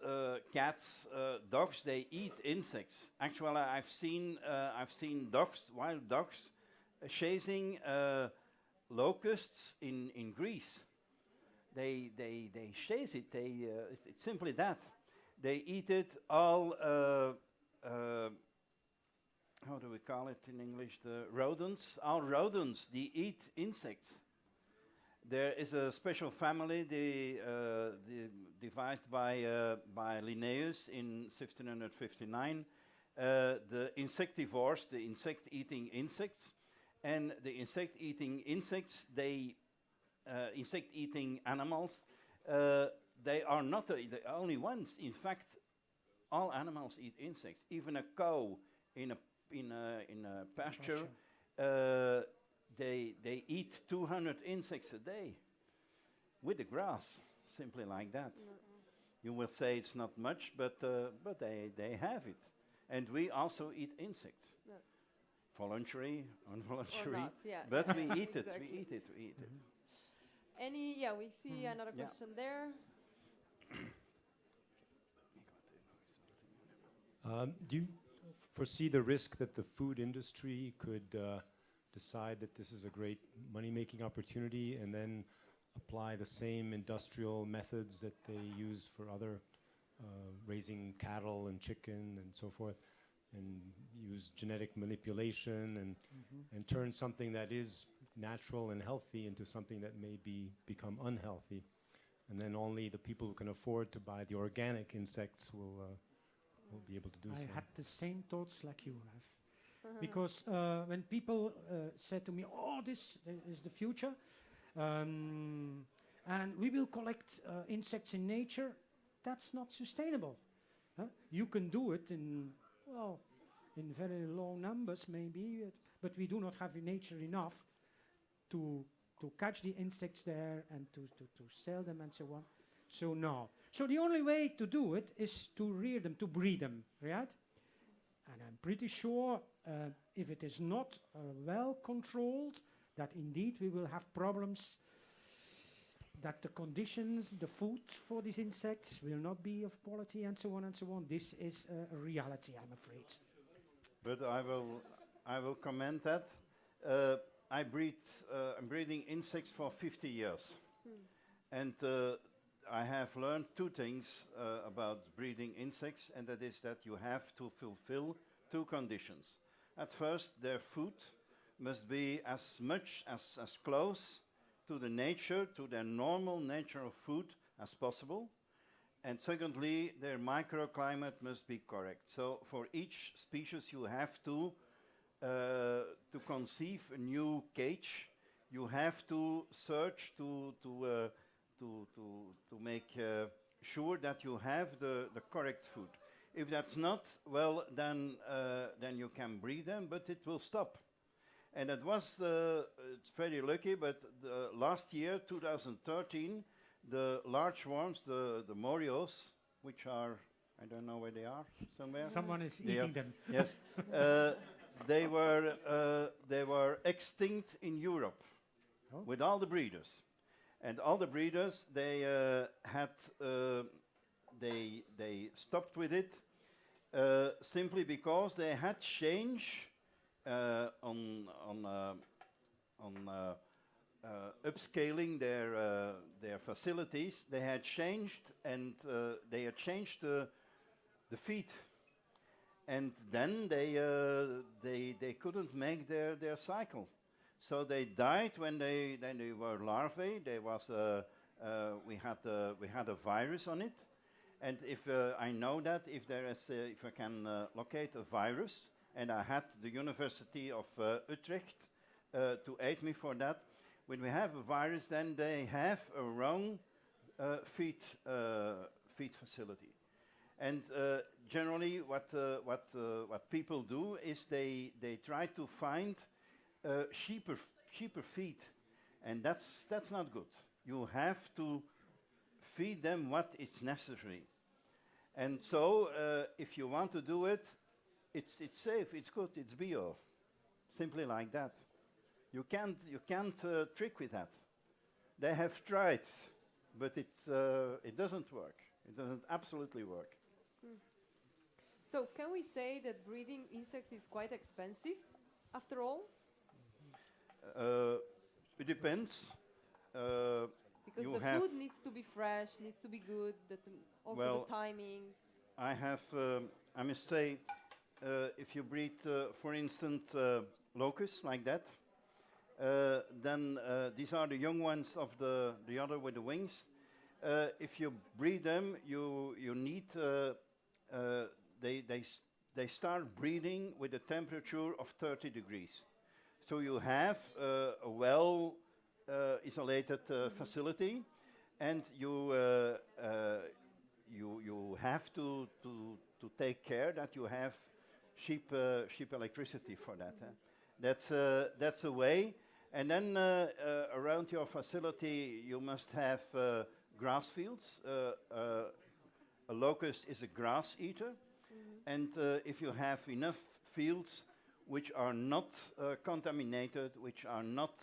cats, dogs, they eat insects. Actually, I've seen dogs, wild dogs, chasing locusts in Greece. They chase it. It's simply that. They eat it all. How do we call it in English? The rodents. All rodents. They eat insects. There is a special family devised by Linnaeus in 1659. The insectivores, the insect-eating insects, and the insect-eating insects. Insect-eating animals. They are not the only ones. In fact, all animals eat insects. Even a cow in a pasture, they eat 200 insects a day with the grass, simply like that. You will say it's not much, but they have it, and we also eat insects, voluntary, involuntary. But we eat it. We eat it. We eat it. We see another question there. Do you foresee the risk that the food industry could decide that this is a great money-making opportunity and then apply the same industrial methods that they use for other raising cattle and chicken and so forth, and use genetic manipulation and turn something that is natural and healthy into something that may become unhealthy, and then only the people who can afford to buy the organic insects will be able to do so? I had the same thoughts like you have. Because when people said to me, oh, this is the future, and we will collect insects in nature, that's not sustainable. You can do it in very low numbers maybe, but we do not have in nature enough to catch the insects there and to sell them and so on. So no. So the only way to do it is to rear them, to breed them, right? And I'm pretty sure if it is not well controlled, that indeed we will have problems, that the conditions, the food for these insects will not be of quality and so on and so on. This is a reality, I'm afraid. But I will comment that. I'm breeding insects for 50 years. And I have learned two things about breeding insects, and that is that you have to fulfill two conditions. At first, their food must be as close to the nature, to their normal nature of food as possible. And secondly, their microclimate must be correct. So for each species, you have to conceive a new cage. You have to search to make sure that you have the correct food. If that's not, well, then you can breed them, but it will stop. And it was, it's very lucky, but last year, 2013, the large worms, the Morios, which are, I don't know where they are, somewhere. Someone is They eating are- them. Yes. They were extinct in Europe with all the breeders. And all the breeders, they they stopped with it simply because they had change on upscaling their facilities. They had changed, and they had changed the feed, and then they couldn't make their cycle, so they died when they were larvae. There was we had a virus on it, and if I know that if there is if I can locate a virus, and I had the University of Utrecht to aid me for that. When we have a virus, then they have a wrong feed facility, and generally what people do is they try to find cheaper feed, and that's not good. You have to feed them what is necessary, and so if you want to do it, it's safe, it's good, it's bio, simply like that. You can't trick with that. They have tried, but it doesn't work. It doesn't absolutely work. So can we say that breeding insects is quite expensive, after all? It depends. Because you the food needs to be fresh, needs to be good. Also well, the timing. I must say, if you breed, for instance, locusts like that, then these are the young ones of the other with the wings. If you breed them, you need they start breeding with a temperature of 30 degrees. So you have a well isolated facility, and you have to take care that you have cheap electricity for that. That's a way. And then around your facility, you must have grass fields. A locust is a grass eater, and if you have enough fields which are not contaminated, which are not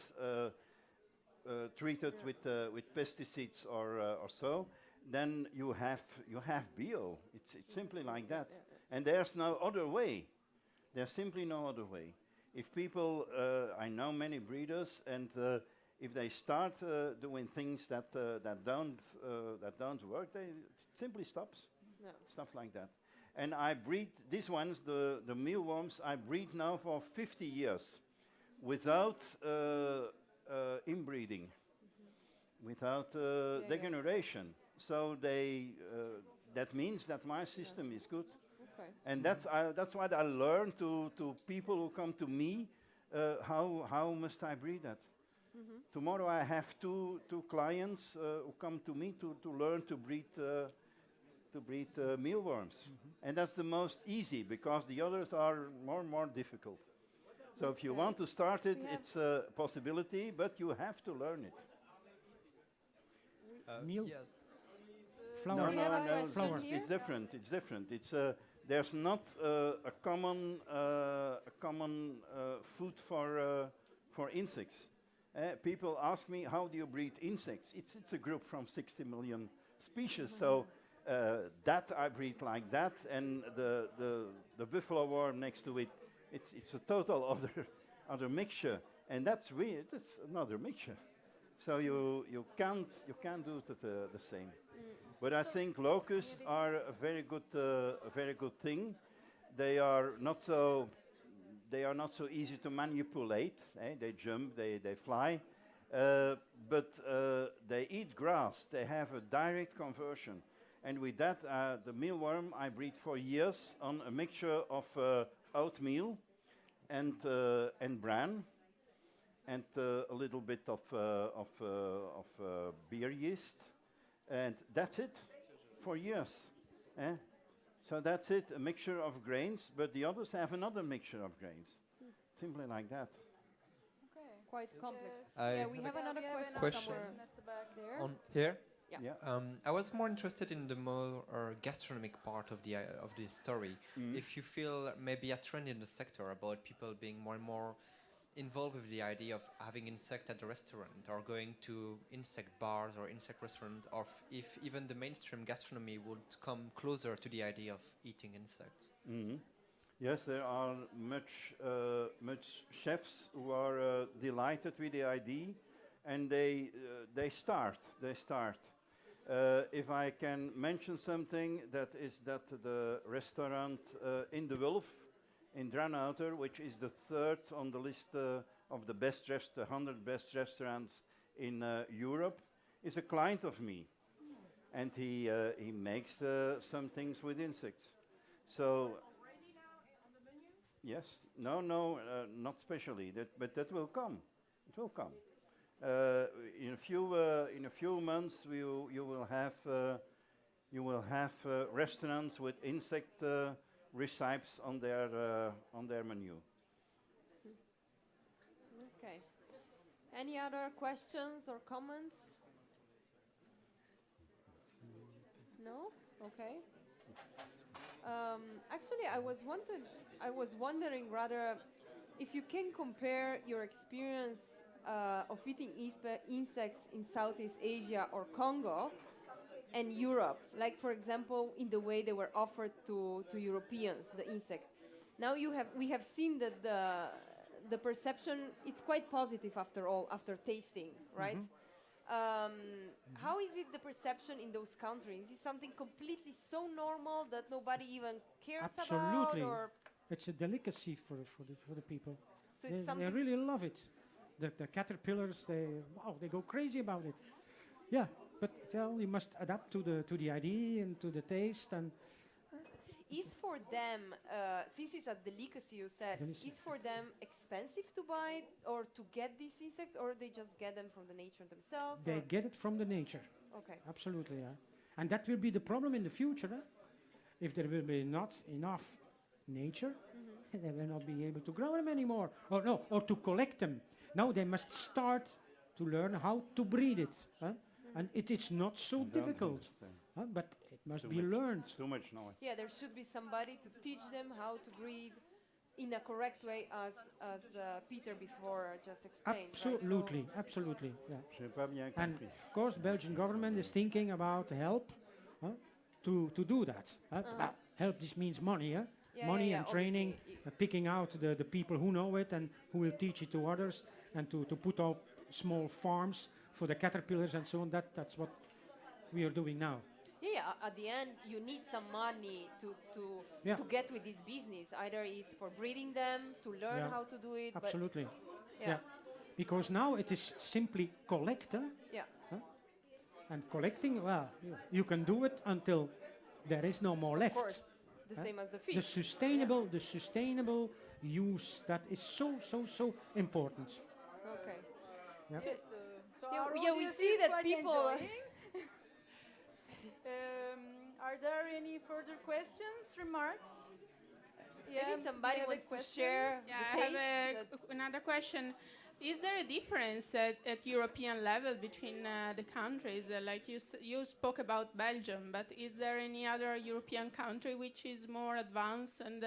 treated with pesticides or so, then you have bio. It's simply like that, and there's no other way. There's simply no other way. If people, I know many breeders, and if they start doing things that don't work, it simply stops. Stuff like that. And I breed these ones, the mealworms. I breed now for 50 years, without inbreeding, without degeneration. So that means that my system is good. Okay. And that's what I learn to people who come to me. How must I breed that? Tomorrow I have two clients who come to me to learn to breed mealworms, and that's the most easy because the others are more difficult. So if you want to start it, it's a possibility, but you have to learn it. Meal? Yes. Flower. No, Flower. it's different. It's different. It's there's not a common food for insects. People ask me, how do you breed insects? It's a group from 60 million species. So that I breed like that, and the buffalo worm next to it, it's a total other mixture, and that's another mixture. So you can't do it the same. But I think locusts are a very good thing. They are not so easy to manipulate. They jump, they fly, but they eat grass. They have a direct conversion, and with that, the mealworm I breed for years on a mixture of oatmeal and bran, and a little bit of beer yeast. And that's it for years. So that's it, a mixture of grains, but the others have another mixture of grains. Simply like that. quite complex. I Yeah, we have have a another question question. somewhere At the back. there. On here? Yeah. I was more interested in the more gastronomic part of the story. If you feel maybe a trend in the sector about people being more and more involved with the idea of having insect at the restaurant or going to insect bars or insect restaurants, or if even the mainstream gastronomy would come closer to the idea of eating insects. Yes, there are much chefs who are delighted with the idea, and they start. If I can mention something, that is that the restaurant in the Wolf in Dranouter, which is the third on the list of the 100 best restaurants in Europe, is a client of me, and he makes some things with insects. So. Yes. No, not specially. But that will come. It will come. In a few months, you will have restaurants with insect recipes on their menu. Okay. Any other questions or comments? No? Okay. Actually, I was wondering rather if you can compare your experience of eating insects in Southeast Asia or Congo and Europe, like for example in the way they were offered to Europeans, the insect. Now we have seen that the perception is quite positive after all, after tasting, right? How is it the perception in those countries? Is it something completely so normal that nobody even cares Absolutely. about? Or It's a delicacy for the people. so They really love it. The caterpillars, they go crazy about it. Yeah, but you must adapt to the idea and to the taste. And is for them, since it's a delicacy, you said, is for them expensive to buy or to get these insects, or they just get them from the nature themselves? they get it from the nature. Okay. Absolutely, yeah. And that will be the problem in the future. If there will be not enough nature, they will not be able to grow them anymore, or to collect them. Now they must start to learn how to breed it. And it is not so difficult, but it must be learned. Too much noise. Yeah, there should be somebody to teach them how to breed in a correct way, as Peter before just explained. Absolutely, right? absolutely. Yeah. J'ai pas bien And compris. of course, Belgian government is thinking about help to do that. Help. This means money. Money and training, picking out the people who know it and who will teach it to others, and to put up small farms for the caterpillars and so on. That's what we are doing now. Yeah, at the end, you need some money to get with this business. Either it's for breeding them, to learn how to do it. Absolutely. But yeah. Because now it is simply collect. Yeah. And collecting, well, you can do it until there is no more left. Of course, the same as the fish. The sustainable use, that is so important. Okay. Yeah. Just, so Yeah, our we audience see is that quite people- enjoying. Are there any further questions, remarks? Maybe somebody you have a wants to question? share Yeah, the I taste. have another question. Is there a difference at European level between the countries? Like you spoke about Belgium, but is there any other European country which is more advanced and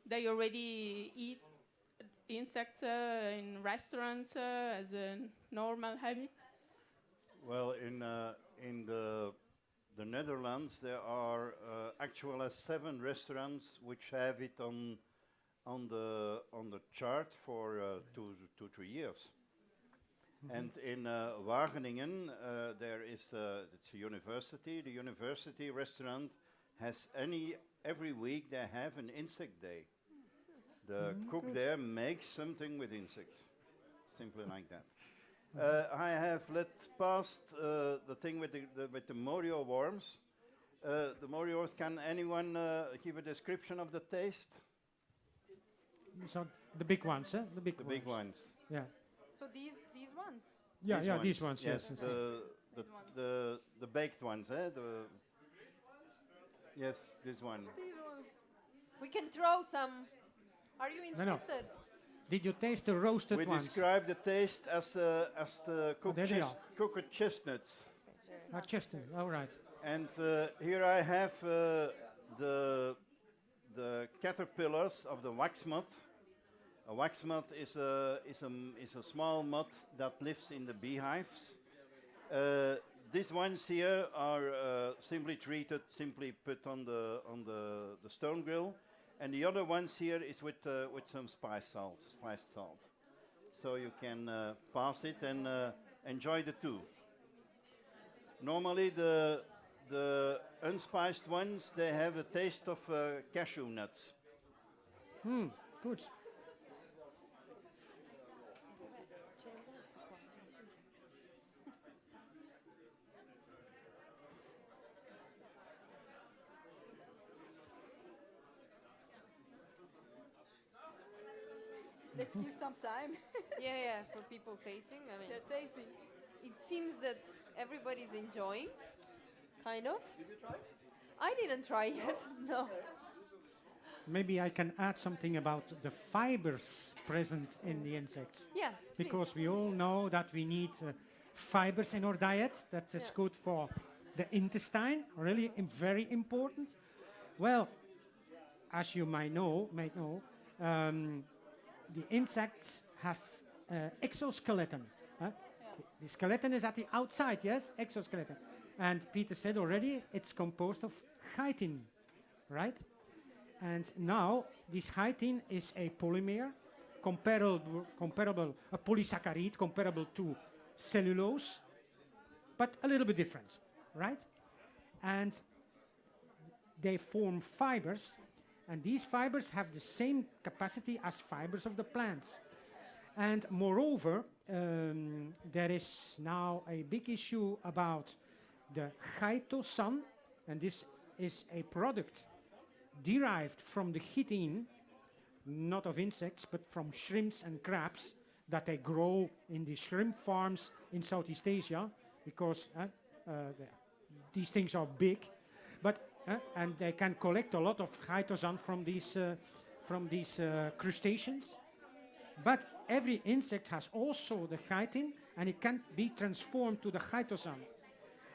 they already eat insects in restaurants as a normal habit? Well, in the Netherlands, there are actually 7 restaurants which have it on the chart for 2-3 years. And in Wageningen, there is it's a university. The university restaurant has every week they have an insect day. The cook there makes something with insects, simply like that. I have let past the thing with the Morio worms. The Morios, can anyone give a description of the taste? So the big ones, The big The ones. big ones. Yeah. So these ones. These ones. Yes. The baked ones, Yes, this one. These ones. We can throw some. Are you No. interested? Did you taste the roasted We ones? describe the taste as the there they are. cooked chestnuts. Chestnut, all right. And here I have the caterpillars of the wax moth. A wax moth is a small moth that lives in the beehives. These ones here are simply treated, simply put on the stone grill, and the other ones here is with some spiced salt. So you can pass it and enjoy the two. Normally the unspiced ones, they have a taste of cashew nuts. Good. Let's give some time. Yeah, for people tasting. I mean, They're tasting. it seems that everybody's enjoying, kind of. Did you try? I didn't try yet. No. Maybe I can add something about the fibers present in the insects. Yeah. Because we all know that we need fibers in our diet. That is good for the intestine, really very important. Well, as you might know, the insects have exoskeleton. The skeleton is at the outside, yes, exoskeleton. And Peter said already, it's composed of chitin, right? And now this chitin is a polymer comparable, a polysaccharide comparable to cellulose, but a little bit different, right? And they form fibers, and these fibers have the same capacity as fibers of the plants. And moreover, there is now a big issue about the chitosan, and this is a product derived from the chitin, not of insects, but from shrimps and crabs that they grow in the shrimp farms in Southeast Asia, because these things are big, but and they can collect a lot of chitosan from these crustaceans. But every insect has also the chitin, and it can be transformed to the chitosan.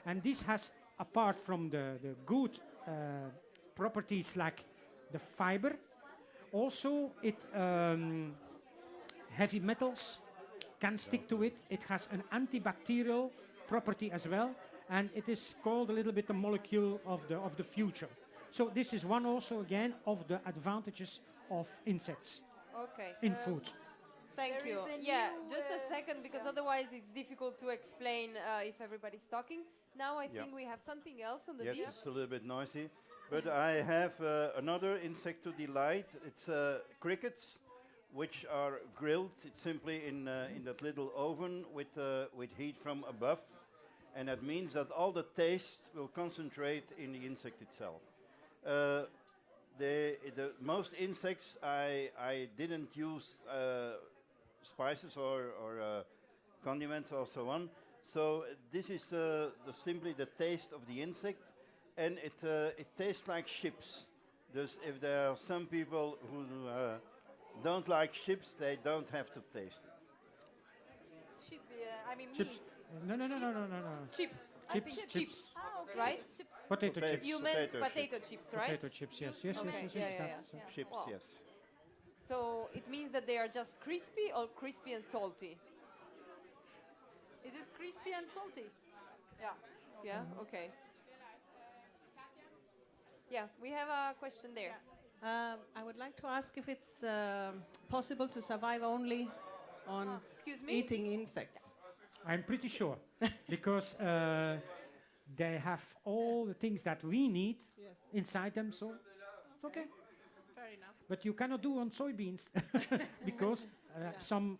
And this has, apart from the good properties like the fiber, also it heavy metals can stick to it. It has an antibacterial property as well, and it is called a little bit the molecule of the future. So this is one also again of the advantages of insects in food. Thank you. Yeah, just a second, because otherwise it's difficult to explain if everybody's talking. Now I think we have something else on the dish. It's a little bit noisy, but I have another insect to delight. It's crickets, which are grilled. It's simply in that little oven with heat from above, and that means that all the taste will concentrate in the insect itself. The most insects I didn't use spices or condiments or so on. So this is simply the taste of the insect, and it tastes like chips. Thus, if there are some people who don't like chips, they don't have to taste it. I mean Chips. meat. No. Chips. Chips. Ah, okay. Right? Chips. Potato chips. You meant Potato potato chips, right? Potato chips, yes. Yes. Chips, Wow. yes. So it means that they are just crispy or crispy and salty? Is it crispy and salty? Yeah. Yeah, okay. Yeah, we have a question there. I would like to ask if it's possible to survive only on Excuse me? eating insects. I'm pretty sure, because they have all the things that we need inside them, so it's okay. Fair enough. But you cannot do on soybeans, because some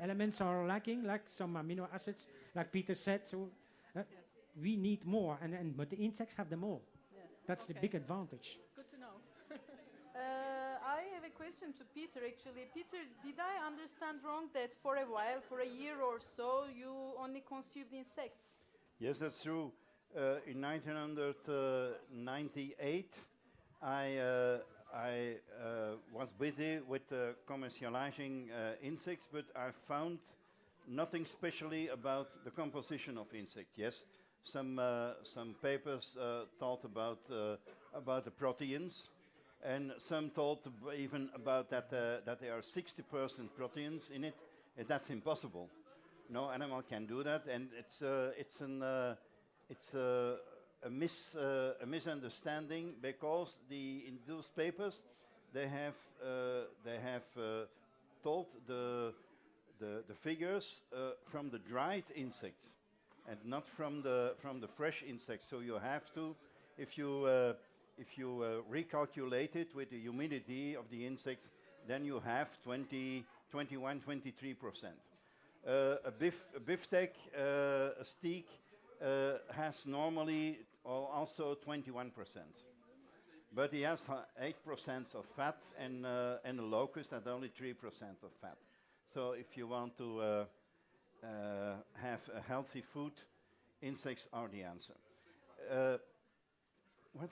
elements are lacking, like some amino acids, like Peter said. So we need more, but the insects have them all. Yes. That's the big advantage. Good to know. I have a question to Peter, actually. Peter, did I understand wrong that for a while, for a year or so, you only consumed insects? Yes, that's true. In 1998, I was busy with commercializing insects, but I found nothing specially about the composition of insects. Yes, some papers thought about the proteins, and some thought even about that there are 60% proteins in it. And that's impossible. No animal can do that, and it's a misunderstanding, because in those papers they have told the figures from the dried insects and not from the fresh insects. So you have to, if you recalculate it with the humidity of the insects, then you have 21, 23%. A beefsteak, a steak, has normally also 21%. But he has 8% of fat, and a locust at only 3% of fat. So if you want to have a healthy food, insects are the answer. What?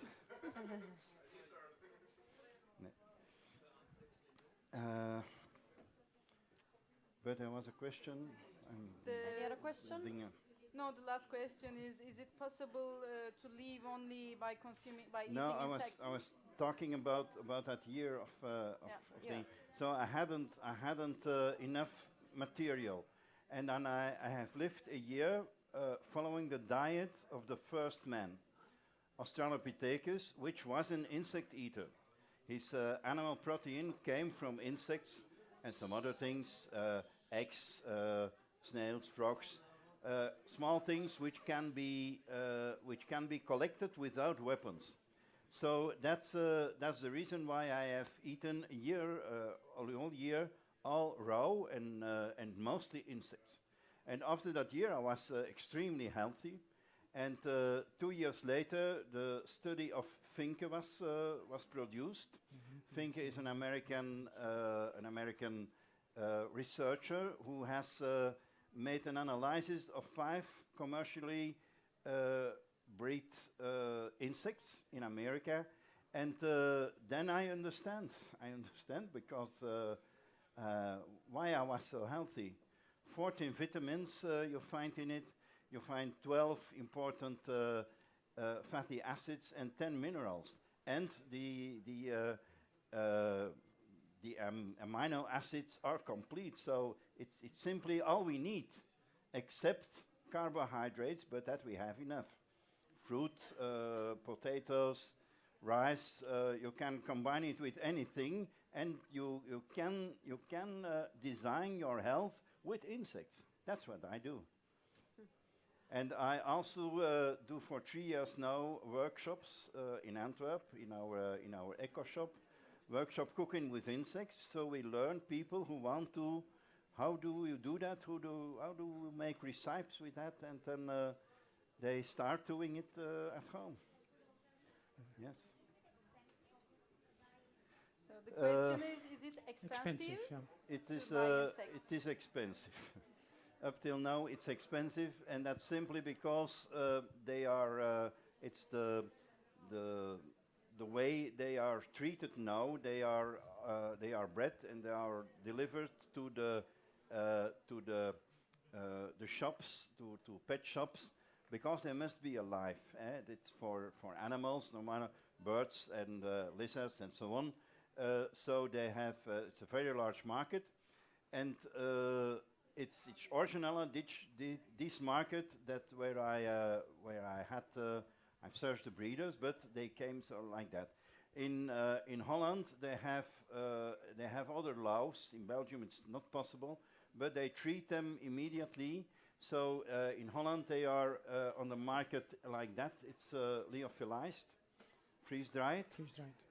But there was a question. Any other question? No, the last question is it possible to live only by consuming, by eating No, insects? I was talking about that year of thing. So I hadn't enough material, and then I have lived a year following the diet of the first man, Australopithecus, which was an insect eater. His animal protein came from insects and some other things, eggs, snails, frogs, small things which can be collected without weapons. So that's the reason why I have eaten a year, all year, all raw and mostly insects. And after that year, I was extremely healthy. And 2 years later, the study of Finke was produced. Finke is an American researcher who has made an analysis of 5 commercially breed insects in America, and then I understand because why I was so healthy. 14 vitamins you find in it. You find 12 important fatty acids and 10 minerals, and the amino acids are complete. So it's simply all we need, except carbohydrates, but that we have enough. Fruit, potatoes, rice. You can combine it with anything, and you can design your health with insects. That's what I do. And I also do for 3 years now workshops in Antwerp, in our eco shop, workshop cooking with insects. So we learn people who want to, how do you do that? How do you make recipes with that? And then they start doing it at home. Yes. So the question is it expensive? It is expensive. Up till now, it's expensive, and that's simply because they are. It's the way they are treated now. They are bred and they are delivered to the shops, to pet shops, because they must be alive. It's for animals, no matter birds and lizards and so on. So they have. It's a very large market, and. It's original. This market where I had I've searched the breeders, but they came so like that. In Holland they have other laws. In Belgium it's not possible, but they treat them immediately. So in Holland they are on the market like that. It's lyophilized, freeze-dried.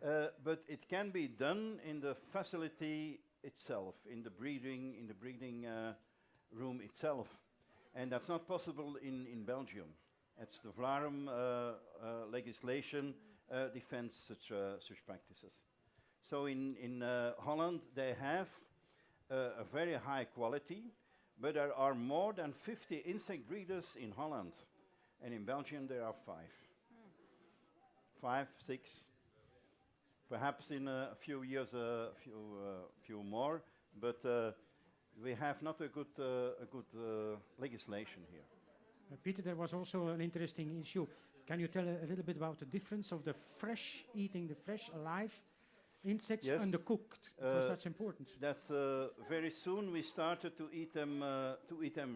But it can be done in the facility itself, in the breeding room itself, and that's not possible in Belgium. It's the Vlarum legislation defends such practices. So in Holland they have a very high quality, but there are more than 50 insect breeders in Holland, and in Belgium there are 5, 6. Perhaps in a few years, few more, but we have not a good legislation here. Peter, there was also an interesting issue. Can you tell a little bit about the difference of the fresh, eating the fresh, alive insects Yes. and the cooked? Because that's important. That's very soon we started to eat them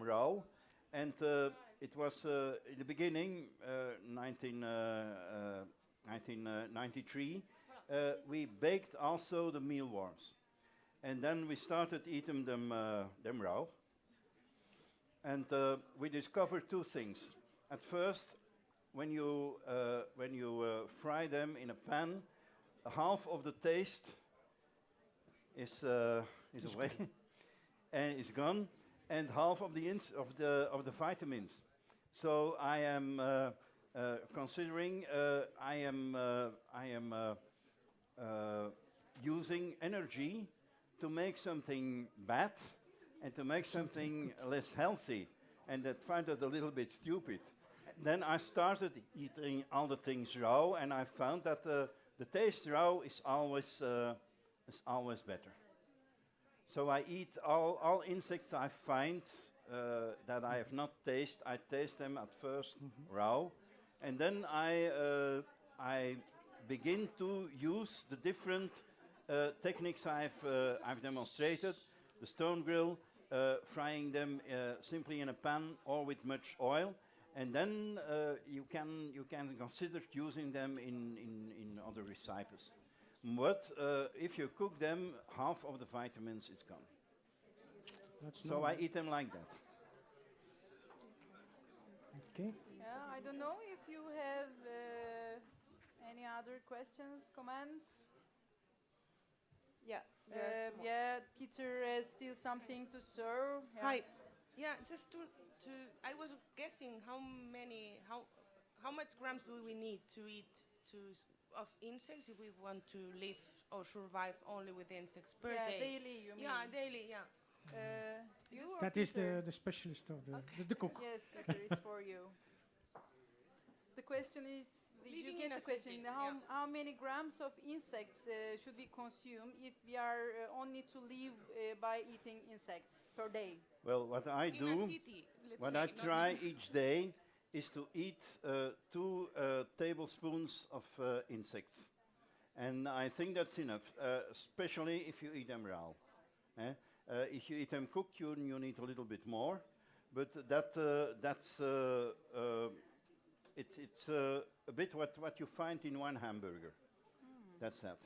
raw, and it was in the beginning, 1993. We baked also the mealworms, and then we started eating them raw. And we discovered two things. At first, when you fry them in a pan, half of the taste is away and is gone, and half of the vitamins. So I am considering I am using energy to make something bad and to make something less healthy, and I find that a little bit stupid. Then I started eating all the things raw, and I found that the taste raw is always better. So I eat all insects I find that I have not tasted. I taste them at first raw, and then I begin to use the different techniques I've demonstrated. The stone grill, frying them simply in a pan or with much oil, and then you can consider using them in other recipes. But if you cook them, half of the vitamins is gone. So I eat them like that. Okay. Yeah, I don't know if you have any other questions, comments. Yeah. Yeah, Peter has still something to serve. Yeah. Hi. Yeah, just to I was guessing how much grams do we need to eat of insects if we want to live or survive only with insects per day? Daily, you mean? Yeah, daily, yeah. That is the specialist of the cook. Yes, Peter, it's for you. The question is, did you Living get in a the question? city, How many grams of insects should we consume if we are only to live by eating insects per day? Well, what I In a do, city, let's what say, I not try in- each day is to eat 2 tablespoons of insects. And I think that's enough, especially if you eat them raw. If you eat them cooked, you need a little bit more. But that's it's a bit what you find in one hamburger. That's that.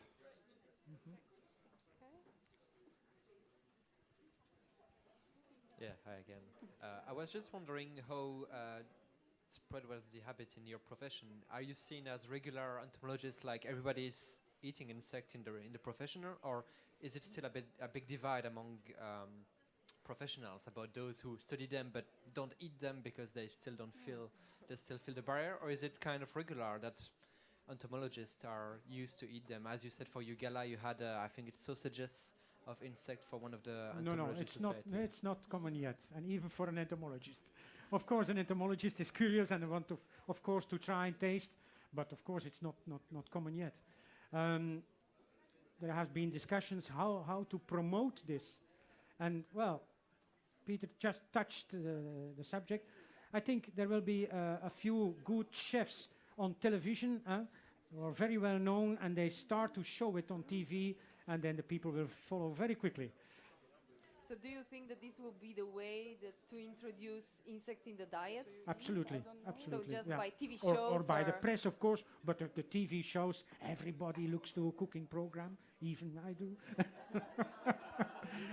Yeah, hi again. I was just wondering how spread was the habit in your profession. Are you seen as regular entomologists, like everybody's eating insect in the profession, or is it still a big divide among professionals about those who study them but don't eat them because they still feel the barrier, or is it kind of regular that entomologists are used to eat them? As you said, for Ugala, you had I think it's sausages of insect for one of the No, entomologists. it's not common yet, and even for an entomologist. Of course, an entomologist is curious and want to, of course, to try and taste, but of course, it's not common yet. There have been discussions how to promote this, and well, Peter just touched the subject. I think there will be a few good chefs on television who are very well known, and they start to show it on TV, and then the people will follow very quickly. So do you think that this will be the way to introduce insects in the diets? Absolutely, absolutely. So just yeah. by TV shows? Or by the press, of course, but the TV shows, everybody looks to a cooking program, even I do.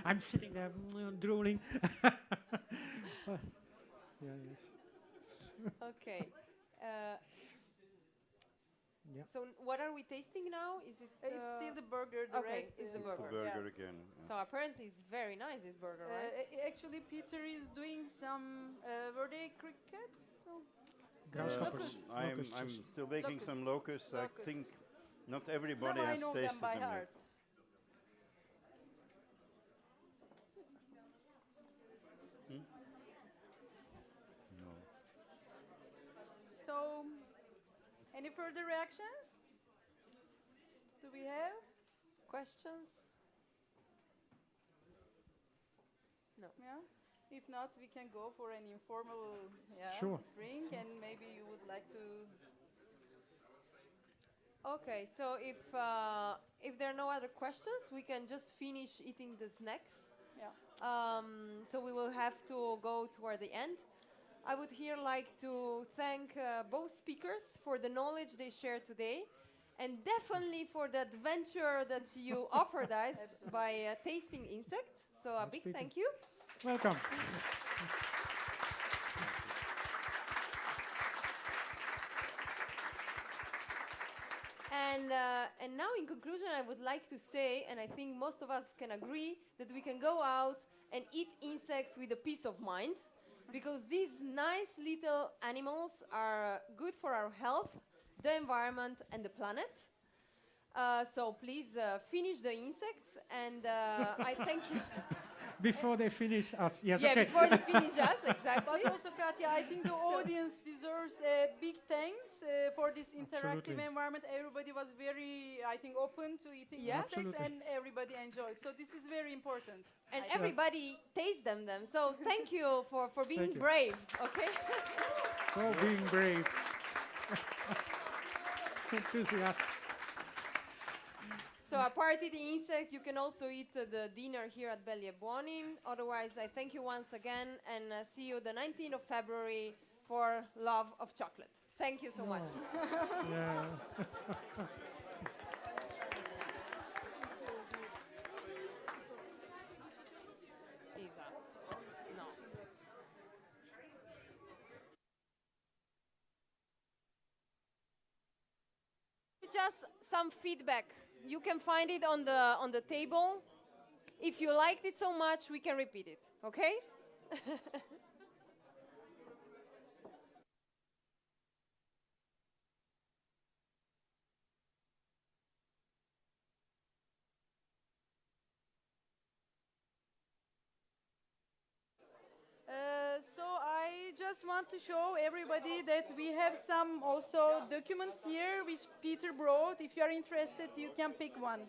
I'm sitting there drooling. Yeah, yes. Okay. Yeah. So what are we tasting now? Is it? It's still the burger. The okay, rest it's the is burger. The burger yeah. again. So apparently it's very nice, this burger, right? Actually, Peter is doing some. Were they crickets? No. Grasshoppers. I'm still making some locusts. I think not everybody No, I has know tasted them by them heart. yet. No. So, any further reactions? Do we have questions? No. Yeah. If not, we can go for an informal drink, and maybe you would like to. Okay, so if there are no other questions, we can just finish eating the snacks. Yeah. So we will have to go toward the end. I would here like to thank both speakers for the knowledge they shared today, and definitely for the adventure that you offered us by tasting insects. So a big thank you. Welcome. And now, in conclusion, I would like to say, and I think most of us can agree, that we can go out and eat insects with a peace of mind, because these nice little animals are good for our health, the environment, and the planet. So please finish the insects, and I thank you. Before they finish us, yes, yeah, okay. before they finish us, exactly. But also, Katja, I think the audience deserves a big thanks for this interactive environment. Everybody was very, I think, open to eating insects, and everybody enjoyed. So this is very important. And everybody tastes them. So thank you for being brave, okay? For being brave. Enthusiasts. So apart of the insect, you can also eat the dinner here at Bellie Buoni. Otherwise, I thank you once again, and see you the 19th of February for Love of Chocolate. Thank you so much. Just some feedback. You can find it on the table. If you liked it so much, we can repeat it, okay? So I just want to show everybody that we have some also documents here which Peter brought. If you are interested, you can pick one.